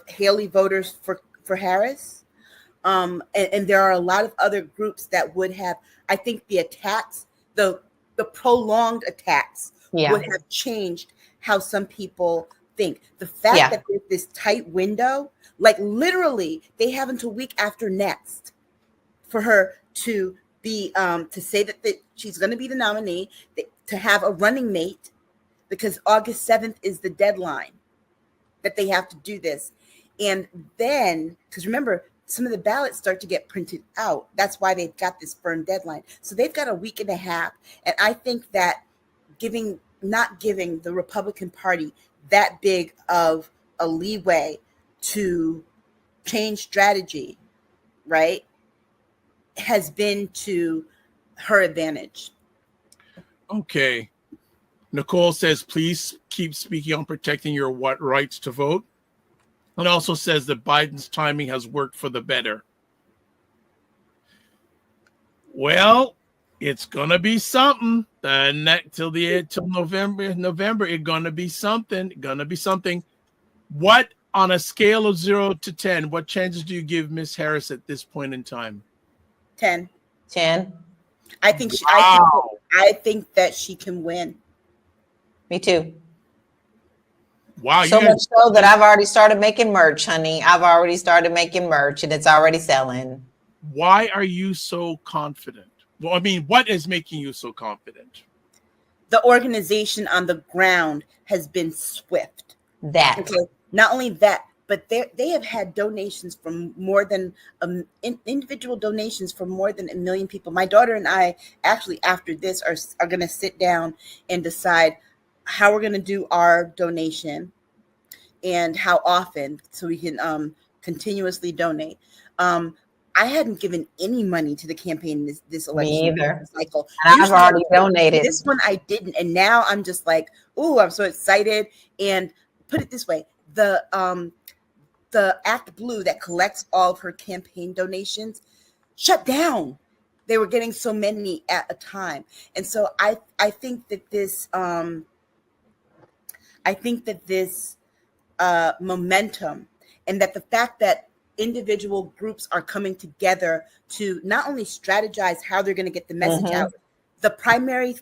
Haley voters for Harris. And there are a lot of other groups that would have, I think the attacks, the prolonged attacks would have changed how some people think. The fact that there's this tight window, like literally they have until week after next for her to be, to say that she's going to be the nominee, to have a running mate, because August 7th is the deadline that they have to do this. And then, because remember, some of the ballots start to get printed out. That's why they've got this firm deadline. So they've got a week and a half. And I think that not giving the Republican Party that big of a leeway to change strategy, right, has been to her advantage. Okay. Nicole says, please keep speaking on protecting your rights to vote. And also says that Biden's timing has worked for the better. Well, it's gonna be something. Till November, it's gonna be something. What, on a scale of 0 to 10, what chances do you give Miss Harris at this point in time? 10. I think that she can win. Me too. Wow. So much so that I've already started making merch, honey. I've already started making merch and it's already selling. Why are you so confident? Well, I mean, what is making you so confident? The organization on the ground has been swift. Not only that, but they have had donations from more than individual donations from more than 1 million people. My daughter and I actually, after this, are going to sit down and decide how we're going to do our donation and how often, so we can continuously donate. I hadn't given any money to the campaign this election cycle. And I've already donated. This one I didn't, and now I'm just like, ooh, I'm so excited. And put it this way, the Act Blue that collects all of her campaign donations shut down. They were getting so many at a time, and so I think that this momentum, and that the fact that individual groups are coming together to not only strategize how they're going to get the message out, the primary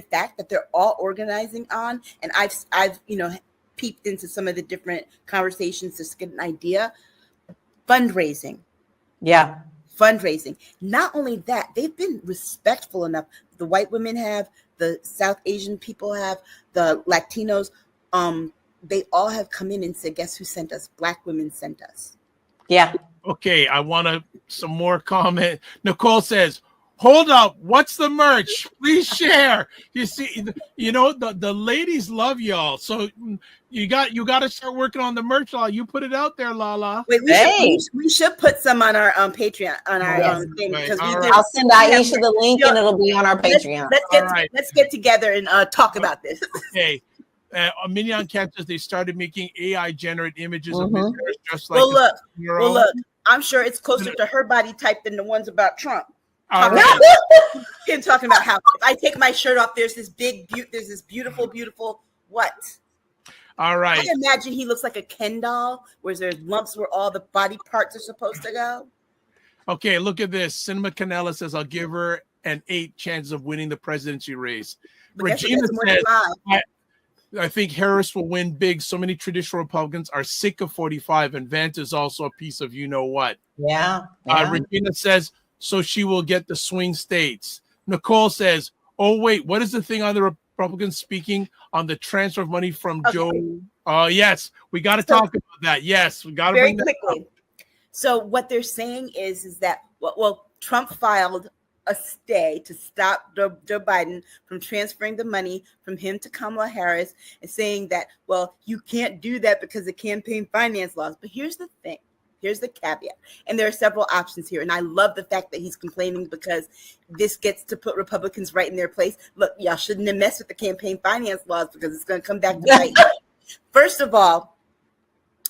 fact that they're all organizing on, and I've peeped into some of the different conversations to get an idea. Fundraising. Not only that, they've been respectful enough. The white women have, the South Asian people have, the Latinos, they all have come in and said, guess who sent us? Black women sent us. Yeah. Okay, I want some more comment. Nicole says, hold up, what's the merch? Please share. You see, the ladies love y'all. So you got to start working on the merch, LaLa. You put it out there, LaLa. Wait, we should put some on our Patreon, on our thing. Because I'll send Aisha the link and it'll be on our Patreon. Let's get together and talk about this. Okay. Mignon Cat says they started making AI generate images of Miss Harris just like look, I'm sure it's closer to her body type than the ones about Trump. Him talking about how if I take my shirt off, there's this beautiful what? All right. I imagine he looks like a Ken doll, where there's lumps where all the body parts are supposed to go. Okay, look at this. Cinema Canela says I'll give her an 8 chance of winning the presidency race. Regina says I think Harris will win big. So many traditional Republicans are sick of 45, and Vance is also a piece of you-know-what. Yeah. Regina says, so she will get the swing states. Nicole says, oh, wait, what is the thing on the Republicans speaking on the transfer of money from Joe? Yes, we got to talk about that. Yes, we got to bring that up. So what they're saying is that, well, Trump filed a stay to stop Joe Biden from transferring the money from him to Kamala Harris, and saying that, well, you can't do that because of campaign finance laws. But here's the thing. Here's the caveat. And there are several options here. And I love the fact that he's complaining, because this gets to put Republicans right in their place. Look, y'all shouldn't have messed with the campaign finance laws, because it's going to come back to bite you. First of all,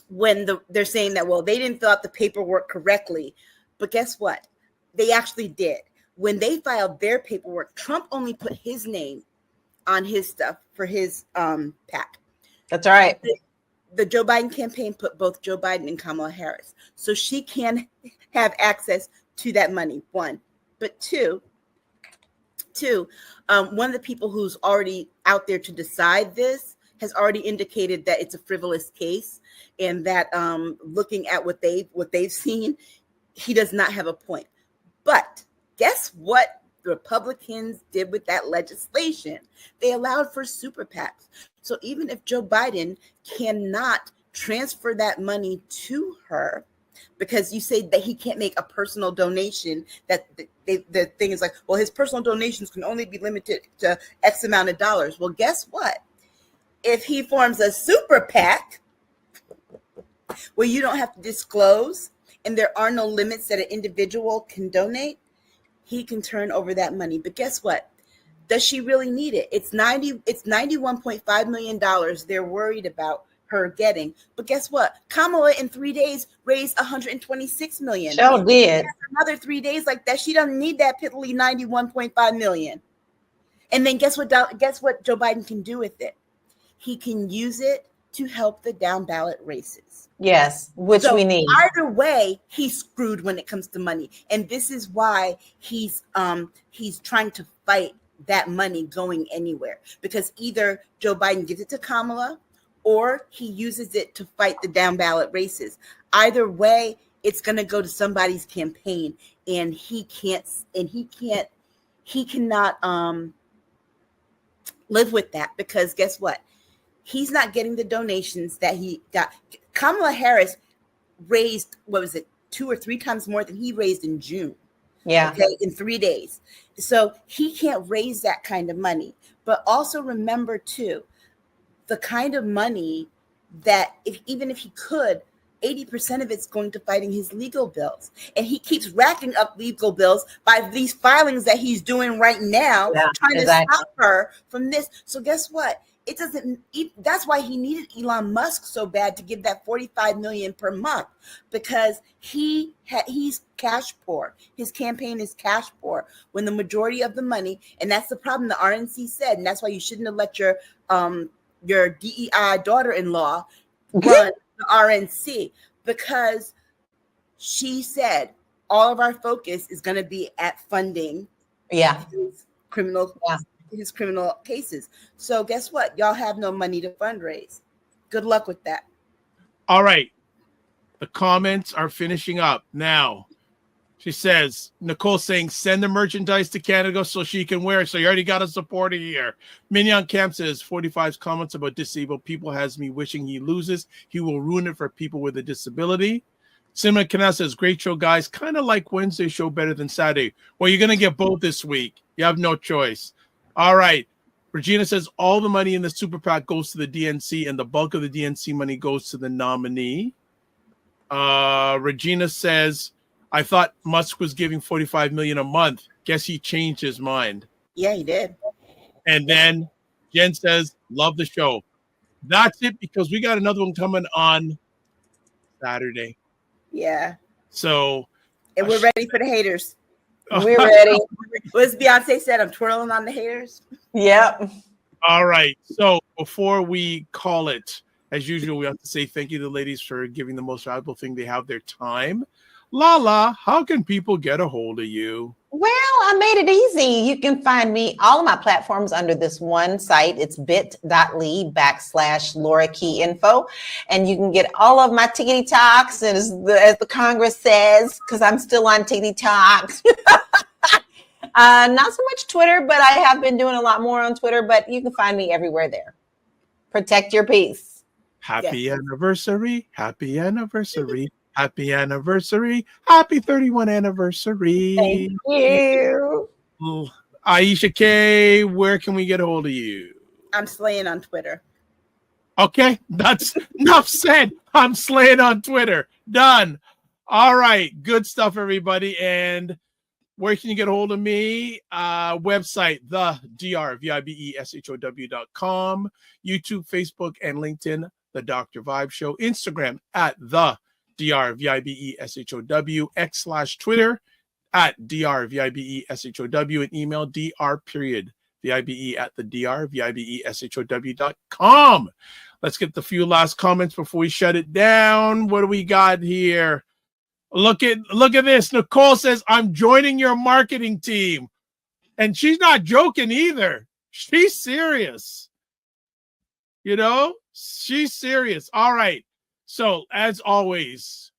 when they're saying that, well, they didn't fill out the paperwork correctly. But guess what? They actually did. When they filed their paperwork, Trump only put his name on his stuff for his PAC. That's right. The Joe Biden campaign put both Joe Biden and Kamala Harris, so she can have access to that money. One, but two, one of the people who's already out there to decide this has already indicated that it's a frivolous case, and that looking at what they've seen, he does not have a point. But guess what the Republicans did with that legislation? They allowed for super PACs. So even if Joe Biden cannot transfer that money to her, because you say that he can't make a personal donation, that the thing is like, well, his personal donations can only be limited to X amount of dollars. Well, guess what? If he forms a super PAC where you don't have to disclose and there are no limits that an individual can donate, he can turn over that money. But guess what? Does she really need it? It's $91.5 million they're worried about her getting. But guess what? Kamala in 3 days raised $126 million. Sure did. Another 3 days like that, she doesn't need that piddly $91.5 million. And then guess what Joe Biden can do with it? He can use it to help the down ballot races. Yes, which we need. Either way, he's screwed when it comes to money. And this is why he's trying to fight that money going anywhere, because either Joe Biden gives it to Kamala or he uses it to fight the down ballot races. Either way, it's going to go to somebody's campaign, and he cannot live with that, because guess what? He's not getting the donations that he got. Kamala Harris raised, 2 or 3 times more than he raised in June. Yeah. Okay, in 3 days. So he can't raise that kind of money. But also remember too, the kind of money that even if he could, 80% of it's going to fighting his legal bills. And he keeps racking up legal bills by these filings that he's doing right now, trying to stop her from this. So guess what? It doesn't. That's why he needed Elon Musk so bad to give that $45 million per month, because he's cash poor. His campaign is cash poor when the majority of the money, and that's the problem the RNC said, and that's why you shouldn't have let your DEI daughter-in-law run the RNC, because she said all of our focus is going to be at funding his criminal cases. So guess what? Y'all have no money to fundraise. Good luck with that. All right. The comments are finishing up now. She says, Nicole saying, send the merchandise to Canada so she can wear it. So you already got a supporter here. Mignon Camp says, 45's comments about disabled people has me wishing he loses. He will ruin it for people with a disability. Simon Canal says, great show, guys. Kind of like Wednesday show, better than Saturday. Well, you're going to get both this week. You have no choice. All right. Regina says, all the money in the super PAC goes to the DNC, and the bulk of the DNC money goes to the nominee. Regina says, I thought Musk was giving $45 million a month. Guess he changed his mind. Yeah, he did. And then Jen says, love the show. That's it, because we got another one coming on Saturday. Yeah. So. And we're ready for the haters. We're ready. What's Beyonce said? I'm twirling on the haters. Yep. All right. So before we call it, as usual, we have to say thank you to the ladies for giving the most valuable thing. They have their time. LaLa, how can people get a hold of you? Well, I made it easy. You can find me all of my platforms under this one site. It's bit.ly/Laura Key Info. And you can get all of my tickety talks, and as the Congress says, because I'm still on tickety talks. Not so much Twitter, but I have been doing a lot more on Twitter, but you can find me everywhere there. Protect your peace. Happy anniversary. Happy anniversary. Happy anniversary. Happy 31 anniversary. Thank you. Aisha K, where can we get a hold of you? I'm slaying on Twitter. Okay, that's enough said. I'm slaying on Twitter. Done. All right, good stuff, everybody. And where can you get a hold of me? Website, thedrvibeshow.com, YouTube, Facebook, and LinkedIn, The Dr. Vibe Show, Instagram at the DRVIBESHOW, X/Twitter at DRVIBESHOW, and email dr.vibe VIBE at the DR, VIBESHOW.com. Let's get the few last comments before we shut it down. What do we got here? Look at this. Nicole says, I'm joining your marketing team. And she's not joking either. She's serious. You know, she's serious. All right. So, as always,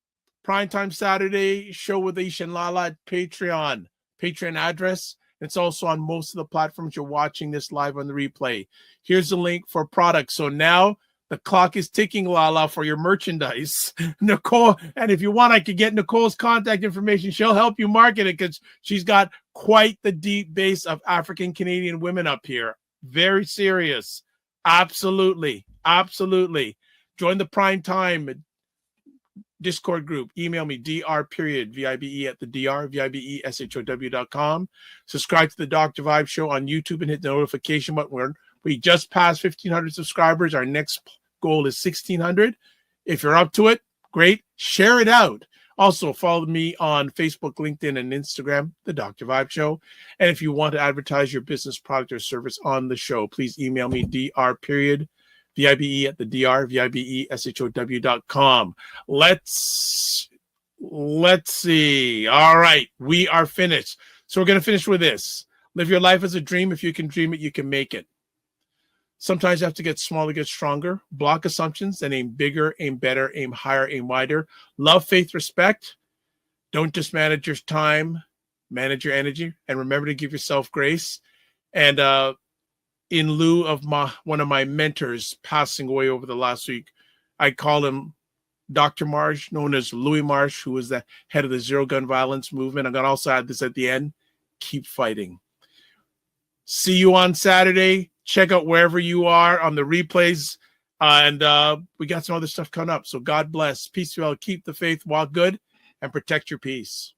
Primetime Saturday show with Aisha and LaLa at Patreon address. It's also on most of the platforms you're watching this live on the replay. Here's the link for products. So now the clock is ticking, LaLa, for your merchandise. Nicole, and if you want, I could get Nicole's contact information. She'll help you market it because she's got quite the deep base of African Canadian women up here. Very serious. Absolutely. Absolutely. Join the Primetime Discord group. Email me, dr.vibe at the DR, VIBESHOW.com. Subscribe to the Dr. Vibe Show on YouTube and hit the notification button. We just passed 1,500 subscribers. Our next goal is 1,600. If you're up to it, great. Share it out. Also, follow me on Facebook, LinkedIn, and Instagram, The Dr. Vibe Show. And if you want to advertise your business, product, or service on the show, please email me, dr.vibe at the DR, VIBESHOW.com. Let's see. All right, we are finished. So we're going to finish with this. Live your life as a dream. If you can dream it, you can make it. Sometimes you have to get smaller, get stronger. Block assumptions and aim bigger, aim better, aim higher, aim wider. Love, faith, respect. Don't just manage your time, manage your energy, and remember to give yourself grace. And in lieu of one of my mentors passing away over the last week, I call him Dr. Marsh, known as Louis Marsh, who was the head of the Zero Gun Violence movement. I'm going to also add this at the end. Keep fighting. See you on Saturday. Check out wherever you are on the replays. And we got some other stuff coming up. So God bless. Peace to you all. Keep the faith, walk good, and protect your peace.